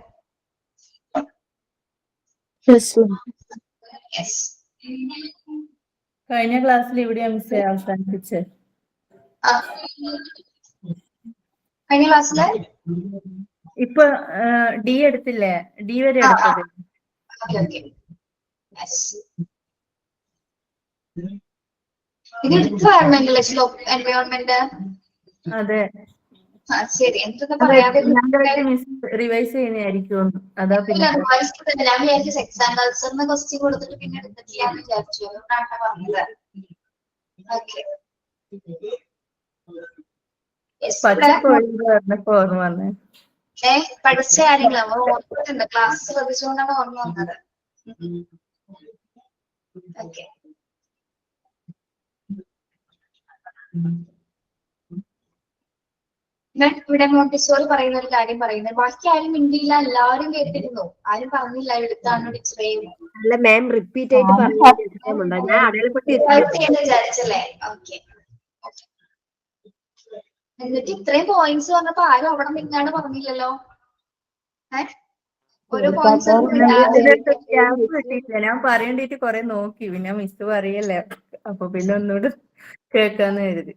യെസ്. കഴിഞ്ഞ ക്ലാസ്സിൽ ഇവിടെ മിസ് അവസാനിപ്പിച്ച്. കഴിഞ്ഞ ക്ലാസ്സില് ഇപ്പൊ ഡി എടുത്തില്ലേ? ഡി വരെ എടുത്തത്. ഇത് എടുത്തതായിരുന്നു എൻവയോൺമെന്റ്. അതെ. ശരി. എന്തൊക്കെ പറയാതെ മിസ് റിവൈസ് ചെയ്യുന്നതായിരിക്കും. അതാ പിന്നെ ഞാൻ വിചാരിച്ചു എക്സാം കൾച്ചറിന് ക്വസ്റ്റ്യൻ കൊടുത്തിട്ട് പിന്നെ എടുത്തിട്ടില്ലാന്ന് വിചാരിച്ചു. അതുകൊണ്ടാണ് പറഞ്ഞത്. ഓക്കെ. ഓർമ്മ വന്നേ. പഠിച്ച കാര്യങ്ങൾ നമ്മൾ ഓർത്തിട്ടുണ്ട്. ക്ലാസ് ശ്രദ്ധിച്ചുകൊണ്ടാണ് ഓർമ്മ വന്നത്. ഓക്കെ. ഞാൻ ഇവിടെ മോണ്ടിസോറി പറയുന്ന ഒരു കാര്യം പറയുന്നത്, ബാക്കി ആരും മിണ്ടിയില്ല, എല്ലാവരും കേട്ടിരുന്നു, ആരും പറഞ്ഞില്ല എടുത്താണ് ടീച്ചറേയും. അല്ല മാം റിപ്പീറ്റ് ആയിട്ട് പറഞ്ഞിട്ടുണ്ടോ? ഞാൻ വിചാരിച്ചല്ലേ? ഓക്കെ. എന്നിട്ട് ഇത്രയും പോയിന്റ്സ് പറഞ്ഞപ്പോ ആരും അവിടെ നിന്നാണ് പറഞ്ഞില്ലല്ലോ. ഓരോ പോയിന്റ്സ് ഞാൻ പറയേണ്ടിട്ട് കൊറേ നോക്കി, പിന്നെ മിസ് പറയല്ലേ, അപ്പൊ പിന്നെ ഒന്നുകൂടെ കേൾക്കാന്ന് കരുതി.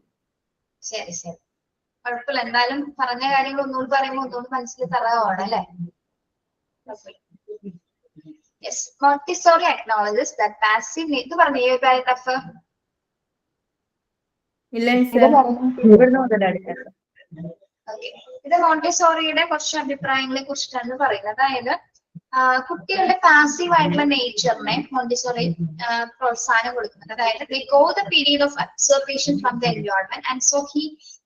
ശരി ശരി, കുഴപ്പമില്ല. എന്തായാലും പറഞ്ഞ കാര്യങ്ങൾ ഒന്നുകൂടി പറയുമ്പോൾ ഒന്നുകൂടി മനസ്സിൽ തറവാണ് അല്ലെ? Yes, Montessori acknowledges that passive ഇത് പറഞ്ഞു ഈ പാരഗ്രാഫ്. ഇല്ല ഇവിടുന്ന് മുതലാണ്. ഇത് മോണ്ടിസോറിയുടെ കുറച്ച് അഭിപ്രായങ്ങളെ കുറിച്ചിട്ടാണ് പറയുന്നത്. അതായത് കുട്ടികളുടെ പാസീവ് ആയിട്ടുള്ള നേച്ചറിനെ മോണ്ടിസോറി പ്രോത്സാഹനം കൊടുക്കുന്നത്. അതായത് they go the period of observation from the environment and so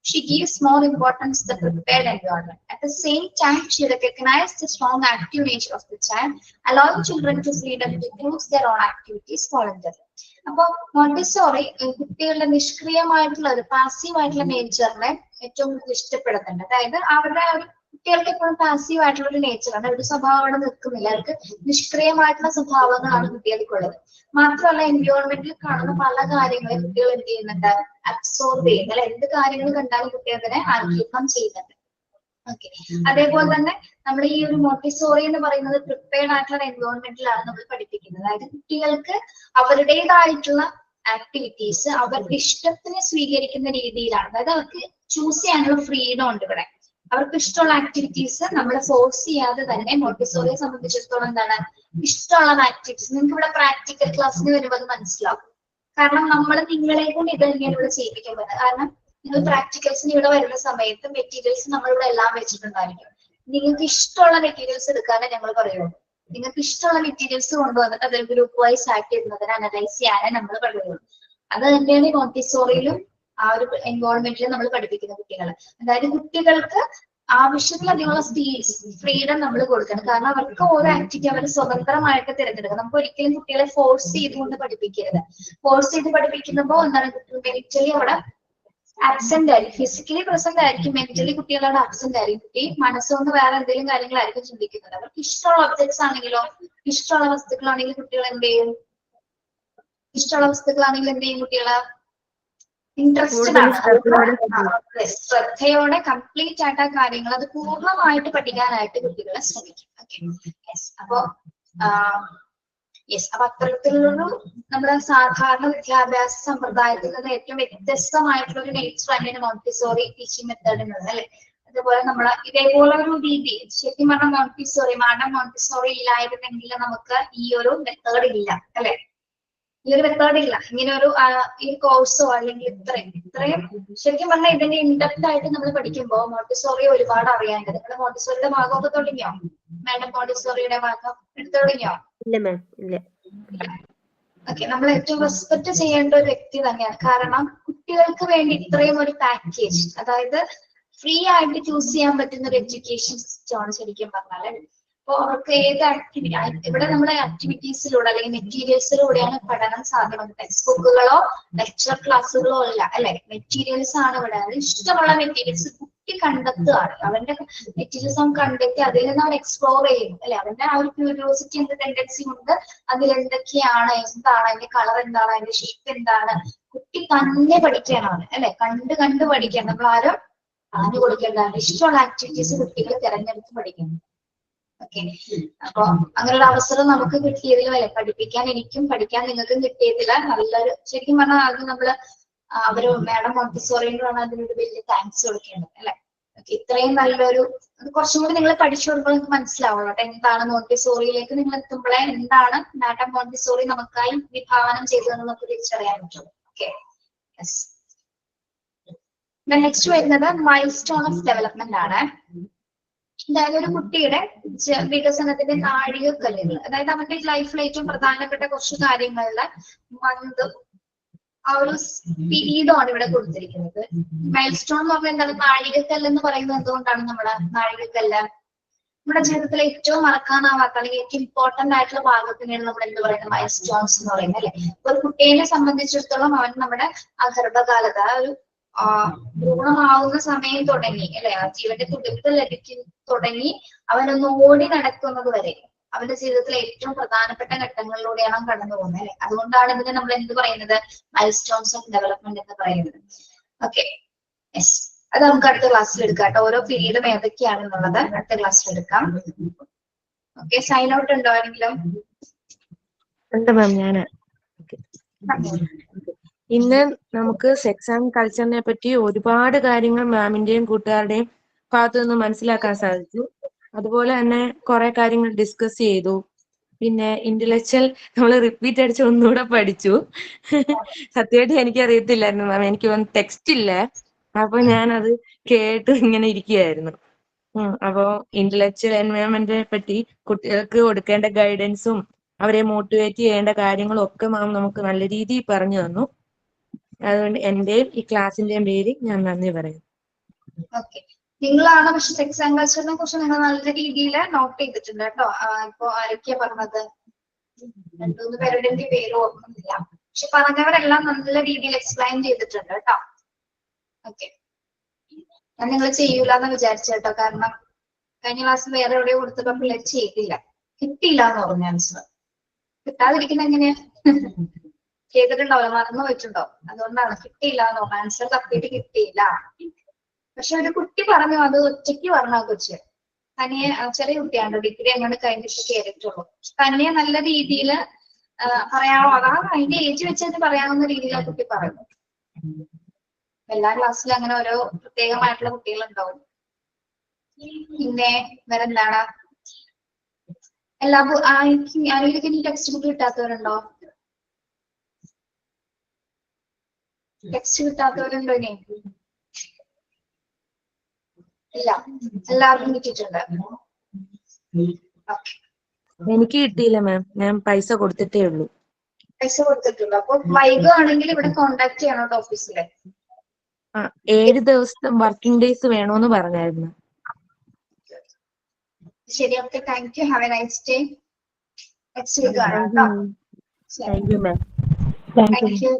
she gives more importance to the prepared environment. At the same time, she recognizes the strong active nature of the child, allowing children to freedom to choose their own activities voluntarily. അപ്പൊ Montessori കുട്ടികളുടെ നിഷ്ക്രിയമായിട്ടുള്ള ഒരു passive ആയിട്ടുള്ള നേച്ചറിനെ ഏറ്റവും ഇഷ്ടപ്പെടുന്നുണ്ട്. അതായത് അവരുടെ ഒരു കുട്ടികൾക്ക് എപ്പോഴും പാസീവ് ആയിട്ടുള്ള ഒരു നേച്ചറാണ്, ഒരു സ്വഭാവം അവിടെ നിൽക്കുന്നില്ല, അവർക്ക് നിഷ്ക്രിയമായിട്ടുള്ള സ്വഭാവങ്ങളാണ് കുട്ടികൾക്കുള്ളത്. മാത്രമല്ല എൻവയോൺമെന്റിൽ കാണുന്ന പല കാര്യങ്ങളും കുട്ടികൾ എന്ത് ചെയ്യുന്നുണ്ട്, അബ്സോർബ് ചെയ്യുന്നത്. അല്ലെ, എന്ത് കാര്യങ്ങൾ കണ്ടാലും കുട്ടികൾ അതിനെ ആഗീരണം ചെയ്യുന്നുണ്ട്. ഓക്കെ. അതേപോലെ തന്നെ നമ്മൾ ഈ ഒരു മോണ്ടിസോറി എന്ന് പറയുന്നത് പ്രിപ്പയർഡ് ആയിട്ടുള്ള എൻവയോൺമെന്റിലാണ് നമ്മൾ പഠിപ്പിക്കുന്നത്. അതായത് കുട്ടികൾക്ക് അവരുടേതായിട്ടുള്ള ആക്ടിവിറ്റീസ് അവരുടെ ഇഷ്ടത്തിന് സ്വീകരിക്കുന്ന രീതിയിലാണ്. അതായത് അവർക്ക് ചൂസ് ചെയ്യാനുള്ള ഫ്രീഡം ഉണ്ട് ഇവിടെ. അവർക്ക് ഇഷ്ടമുള്ള ആക്ടിവിറ്റീസ് നമ്മൾ ഫോഴ്സ് ചെയ്യാതെ തന്നെ മോണ്ടിസോറിയെ സംബന്ധിച്ചിടത്തോളം എന്താണ്, ഇഷ്ടമുള്ള ആക്ടിവിറ്റീസ്. നിങ്ങൾക്ക് ഇവിടെ പ്രാക്ടിക്കൽ ക്ലാസ്സിന് വരുമ്പോൾ അത് മനസ്സിലാവും. കാരണം നമ്മൾ നിങ്ങളെ കൊണ്ട് ഇത് തന്നെയാണ് ഇവിടെ ചെയ്യിപ്പിക്കാൻ പറ്റുന്നത്. കാരണം നിങ്ങൾ പ്രാക്ടിക്കൽസിന് ഇവിടെ വരുന്ന സമയത്ത് മെറ്റീരിയൽസ് നമ്മളിവിടെ എല്ലാം വെച്ചിട്ടുണ്ടായിരിക്കും. നിങ്ങൾക്ക് ഇഷ്ടമുള്ള മെറ്റീരിയൽസ് എടുക്കാനേ ഞങ്ങൾ പറയുള്ളൂ. നിങ്ങൾക്ക് ഇഷ്ടമുള്ള മെറ്റീരിയൽസ് കൊണ്ടുവന്നിട്ട് അതൊരു ഗ്രൂപ്പ് വൈസ് ആയിട്ട് ഇരുന്നതിന് അനലൈസ് ചെയ്യാനേ നമ്മൾ പറയുള്ളൂ. അത് തന്നെയാണ് മോണ്ടിസോറിയിലും ആ ഒരു എൻവയോൺമെന്റിൽ നമ്മൾ പഠിപ്പിക്കുന്ന കുട്ടികളെ. അതായത് കുട്ടികൾക്ക് ആവശ്യത്തിലധികമുള്ള ഫ്രീഡം നമ്മൾ കൊടുക്കണം. കാരണം അവർക്ക് ഓരോ ആക്ടിവിറ്റി അവർ സ്വതന്ത്രമായിട്ട് തിരഞ്ഞെടുക്കണം. നമുക്ക് ഒരിക്കലും കുട്ടികളെ ഫോഴ്സ് ചെയ്തുകൊണ്ട് പഠിപ്പിക്കരുത്. ഫോഴ്സ് ചെയ്ത് പഠിപ്പിക്കുമ്പോൾ എന്താണ് മെന്റലി അവിടെ ആബ്സെന്റ് ആയിരിക്കും. ഫിസിക്കലി പ്രസന്റ് ആയിരിക്കും, മെന്റലി കുട്ടികളവിടെ ആബ്സെന്റ് ആയിരിക്കും. കുട്ടി മനസ്സുകൊണ്ട് വേറെ എന്തെങ്കിലും കാര്യങ്ങളായിരിക്കും ചിന്തിക്കുന്നത്. അവർക്ക് ഇഷ്ടമുള്ള ഒബ്ജക്ട്സ് ആണെങ്കിലോ ഇഷ്ടമുള്ള വസ്തുക്കളാണെങ്കിൽ കുട്ടികൾ എന്ത് ചെയ്യും? ഇഷ്ടമുള്ള വസ്തുക്കളാണെങ്കിൽ എന്ത് ചെയ്യും? കുട്ടികള് ഇൻട്രസ്റ്റഡ് ആണ്, ശ്രദ്ധയോടെ കംപ്ലീറ്റ് ആയിട്ട് ആ കാര്യങ്ങൾ അത് പൂർണ്ണമായിട്ട് പഠിക്കാനായിട്ട് കുട്ടികളെ ശ്രമിക്കും. അപ്പൊ അപ്പൊ അത്തരത്തിലൊരു നമ്മുടെ സാധാരണ വിദ്യാഭ്യാസ സമ്പ്രദായത്തിൽ നിന്ന് ഏറ്റവും വ്യത്യസ്തമായിട്ടുള്ള ഒരു നേച്ചർ തന്നെയാണ് മോണ്ടിസോറി ടീച്ചിങ് മെത്തേഡിനുള്ളത് അല്ലെ. അതുപോലെ നമ്മള് ഇതേപോലെ ഒരു രീതി ശരിക്കും പറഞ്ഞാൽ മാഡം മോണ്ടിസോറി ഇല്ലായിരുന്നെങ്കിൽ നമുക്ക് ഈ ഒരു മെത്തേഡ് ഇല്ല അല്ലെ. ഈ ഒരു മെത്തേഡ് ഇല്ല. ഇങ്ങനെ ഒരു ഈ കോഴ്സോ അല്ലെങ്കിൽ ഇത്രയും ശരിക്കും പറഞ്ഞാൽ ഇതിന്റെ ഇൻഡെപ്ത് ആയിട്ട് നമ്മൾ പഠിക്കുമ്പോൾ മോണ്ടിസോറി ഒരുപാട് അറിയാനുണ്ട്. നിങ്ങൾ മോണ്ടിസോറിയുടെ ഭാഗമൊക്കെ തുടങ്ങിയോ? മാഡം മോണ്ടിസോറിയുടെ ഭാഗം എടുത്തു തുടങ്ങിയോ? ഇല്ല മാം, ഇല്ല. ഓക്കെ, നമ്മൾ ഏറ്റവും റെസ്പെക്ട് ചെയ്യേണ്ട ഒരു വ്യക്തി തന്നെയാണ്. കാരണം കുട്ടികൾക്ക് വേണ്ടി ഇത്രയും ഒരു പാക്കേജ്, അതായത് ഫ്രീ ആയിട്ട് ചൂസ് ചെയ്യാൻ പറ്റുന്ന ഒരു എഡ്യൂക്കേഷൻ സിസ്റ്റമാണ് ശരിക്കും പറഞ്ഞാൽ. അപ്പൊ അവർക്ക് ഏത് ആക്ടിവിറ്റി ഇവിടെ നമ്മുടെ ആക്ടിവിറ്റീസിലൂടെ അല്ലെങ്കിൽ മെറ്റീരിയൽസിലൂടെയാണ് പഠനം സാധ്യമാകുന്നത്. ടെക്സ്റ്റ് ബുക്കുകളോ ലെക്ചർ ക്ലാസ്സുകളോ അല്ല അല്ലെ, മെറ്റീരിയൽസ് ആണ് ഇവിടെ. അത് ഇഷ്ടമുള്ള മെറ്റീരിയൽസ് കുട്ടി കണ്ടെത്തുകയാണ്. അവന്റെ മെറ്റീരിയൽസ് അവൻ കണ്ടെത്തി അതിൽ നിന്ന് അവൻ എക്സ്പ്ലോർ ചെയ്യും അല്ലെ. അവന്റെ ആ ഒരു ക്യൂരിയോസിറ്റി എന്ത് ടെൻഡൻസി കൊണ്ട് അതിൽ എന്തൊക്കെയാണ്, എന്താണ് അതിന്റെ കളർ, എന്താണ് അതിന്റെ ഷേപ്പ്, എന്താണ് കുട്ടി തന്നെ പഠിക്കാനാണ് അല്ലെ. കണ്ട് പഠിക്കാൻ നമ്മൾ ആരും പറഞ്ഞു കൊടുക്കേണ്ടതാണ്. ഇഷ്ടമുള്ള ആക്ടിവിറ്റീസ് കുട്ടികൾ തിരഞ്ഞെടുത്ത് പഠിക്കണം. ഓക്കെ, അപ്പൊ അങ്ങനൊരു അവസരം നമുക്ക് കിട്ടിയതിൽ വരെ പഠിപ്പിക്കാൻ എനിക്കും പഠിക്കാൻ നിങ്ങൾക്കും കിട്ടിയതിൽ നല്ലൊരു ശരിക്കും പറഞ്ഞാൽ അത് നമ്മള് അവര് മാഡം മോണ്ടിസോറിയോടാണ് അതിനൊരു വലിയ താങ്ക്സ് കൊടുക്കേണ്ടത് അല്ലെ. ഇത്രയും നല്ലൊരു കുറച്ചും കൂടി നിങ്ങൾ പഠിച്ചു കൊടുക്കുമ്പോൾ നിങ്ങൾക്ക് മനസ്സിലാവുള്ളൂ എന്താണ് മോണ്ടിസോറിയിലേക്ക് നിങ്ങൾ എത്തുമ്പോഴേ എന്താണ് മാഡം മോണ്ടിസോറി നമുക്കായി വിഭാവനം ചെയ്തതെന്ന് നമുക്ക് തിരിച്ചറിയാൻ പറ്റുള്ളൂ. ഓക്കെ, നെക്സ്റ്റ് വരുന്നത് മൈൽ സ്റ്റോൺ ഓഫ് ഡെവലപ്മെന്റ് ആണ്. അതായത് ഒരു കുട്ടിയുടെ വികസനത്തിന്റെ നാഴികക്കല്ലുകൾ, അതായത് അവന്റെ ലൈഫിൽ ഏറ്റവും പ്രധാനപ്പെട്ട കുറച്ച് കാര്യങ്ങളുടെ മന്തും ആ ഒരു പീരീഡുമാണ് ഇവിടെ കൊടുത്തിരിക്കുന്നത്. മൈൽ സ്റ്റോൺ എന്ന് പറഞ്ഞാൽ എന്താണ്? നാഴികക്കല്ല് എന്ന് പറയുന്നത് എന്തുകൊണ്ടാണ് നമ്മുടെ നാഴികക്കല്ല്? നമ്മുടെ ജീവിതത്തിലെ ഏറ്റവും മറക്കാനാവാത്ത അല്ലെങ്കിൽ ഏറ്റവും ഇമ്പോർട്ടന്റ് ആയിട്ടുള്ള ഭാഗത്തിനാണ് നമ്മൾ എന്ത് പറയുന്നത്? മൈൽ സ്റ്റോൺസ് എന്ന് പറയുന്നത് അല്ലെ. ഒരു കുട്ടീനെ സംബന്ധിച്ചിടത്തോളം അവൻ നമ്മുടെ ആ ഗർഭകാലത്ത് ആ ഒരു ഭ്രൂണമാവുന്ന സമയം തുടങ്ങി അല്ലെ, ആ ജീവന്റെ തുടിപ്പ് ലഭിക്കും തുടങ്ങി അവനൊന്ന് ഓടി നടക്കുന്നത് വരെ അവന്റെ ജീവിതത്തിലെ ഏറ്റവും പ്രധാനപ്പെട്ട ഘട്ടങ്ങളിലൂടെയാണ് അവൻ കടന്നു പോകുന്നത് അല്ലെ. അതുകൊണ്ടാണ് ഇതിനെ നമ്മൾ എന്ത് പറയുന്നത്? മൈൽ സ്റ്റോൺസ് ഓഫ് ഡെവലപ്മെന്റ് എന്ന് പറയുന്നത്. ഓക്കെ, അത് നമുക്ക് അടുത്ത ക്ലാസ്സിൽ എടുക്കാം കേട്ടോ. ഓരോ പീരീഡും ഏതൊക്കെയാണെന്നുള്ളത് അടുത്ത ക്ലാസ്സിൽ എടുക്കാം. ഓക്കെ, സൈൻ ഔട്ട് ഉണ്ടോ ആരെങ്കിലും? ഉണ്ട് മാം. ഞാന് ഇന്ന് നമുക്ക് സെക്സ് ആൻഡ് കൾച്ചറിനെ പറ്റി ഒരുപാട് കാര്യങ്ങൾ മാമിന്റെയും കൂട്ടുകാരുടെയും ഭാഗത്തു നിന്ന് മനസ്സിലാക്കാൻ സാധിച്ചു. അതുപോലെ തന്നെ കുറെ കാര്യങ്ങൾ ഡിസ്കസ് ചെയ്തു. പിന്നെ ഇന്റലക്ച്വൽ നമ്മൾ റിപ്പീറ്റ് അടിച്ച് ഒന്നുകൂടെ പഠിച്ചു. സത്യമായിട്ട് എനിക്കറിയത്തില്ലായിരുന്നു മാം, എനിക്ക് ടെക്സ്റ്റ് ഇല്ല. അപ്പൊ ഞാനത് കേട്ട് ഇങ്ങനെ ഇരിക്കുകയായിരുന്നു. അപ്പോ ഇന്റലക്ച്വൽ എൻവയോൺമെന്റിനെ പറ്റി കുട്ടികൾക്ക് കൊടുക്കേണ്ട ഗൈഡൻസും അവരെ മോട്ടിവേറ്റ് ചെയ്യേണ്ട കാര്യങ്ങളും ഒക്കെ മാം നമുക്ക് നല്ല രീതിയിൽ പറഞ്ഞു തന്നു. അതുകൊണ്ട് എന്റെയും ഈ ക്ലാസിന്റെയും പേര് ഞാൻ നന്ദി പറയുന്നു. ഓക്കെ, നിങ്ങളാണ് പക്ഷെ സെക്സ് ആൻഡ് കൾച്ചറിനെ കുറിച്ച് നിങ്ങൾ നല്ല രീതിയിൽ നോട്ട് ചെയ്തിട്ടുണ്ട് കേട്ടോ. ഇപ്പൊ ആരൊക്കെയാ പറഞ്ഞത്? 2-3 പേരുടെ എനിക്ക് പേര് ഓർക്കുന്നില്ല, പക്ഷെ പറഞ്ഞവരെല്ലാം നല്ല രീതിയിൽ എക്സ്പ്ലെയിൻ ചെയ്തിട്ടുണ്ട് കേട്ടോ. ഓക്കെ, ഞാൻ നിങ്ങൾ ചെയ്യൂല എന്ന് വിചാരിച്ചു കേട്ടോ. കാരണം കഴിഞ്ഞ ക്ലാസ് വേറെ എവിടെയോ കൊടുത്തപ്പോ പിള്ളേർ ചെയ്തില്ല, കിട്ടിയില്ല എന്ന് പറഞ്ഞു ആൻസർ. കിട്ടാതിരിക്കുന്ന എങ്ങനെയാ? ചെയ്തിട്ടുണ്ടാവില്ല, മറന്നു പോയിട്ടുണ്ടോ? അതുകൊണ്ടാണ് കിട്ടിയില്ല എന്ന് പറഞ്ഞു. ആൻസർ തപ്പിയിട്ട് കിട്ടിയില്ല. പക്ഷെ ഒരു കുട്ടി പറഞ്ഞു, അത് ഒറ്റയ്ക്ക് പറഞ്ഞ കൊച്ച് തനിയെ, ചെറിയ കുട്ടിയാണ്, ഡിഗ്രി അങ്ങോട്ട് കഴിഞ്ഞിട്ട് കയറിയിട്ടുള്ളൂ. തനിയെ നല്ല രീതിയിൽ പറയാമോ, അതാ അതിന്റെ ഏജ് വെച്ചിട്ട് പറയാവുന്ന രീതിയിൽ ആ കുട്ടി പറഞ്ഞു. എല്ലാ ക്ലാസ്സിലും അങ്ങനെ ഓരോ പ്രത്യേകമായിട്ടുള്ള കുട്ടികളുണ്ടാവും. പിന്നെ വേറെ എന്താണ്? ആരെങ്കിലും ഇനി ടെക്സ്റ്റ് ബുക്ക് കിട്ടാത്തവരുണ്ടോ? ടെക്സ്റ്റ് കിട്ടാത്തവരുണ്ടോ? ഇനി ഇല്ല, എല്ലാവർക്കും കിട്ടിയിട്ടുണ്ട്. ഓക്കെ, എനിക്ക് കിട്ടിയില്ല മാം, ഞാൻ പൈസ കൊടുത്തിട്ടേ ഉള്ളൂ. പൈസ കൊടുത്തിട്ടുണ്ട്. അപ്പൊ വൈകുവാണെങ്കിൽ ഇവിടെ കോണ്ടാക്ട് ചെയ്യണോ ഓഫീസിലെ? 7 ദിവസത്തെ വർക്കിംഗ് ഡേയ്സ് വേണോന്ന് പറഞ്ഞായിരുന്നു. ശരി, okay, thank you, have a nice day. Next week കാണാം കേട്ടോ. Thank you ma'am. Thank U.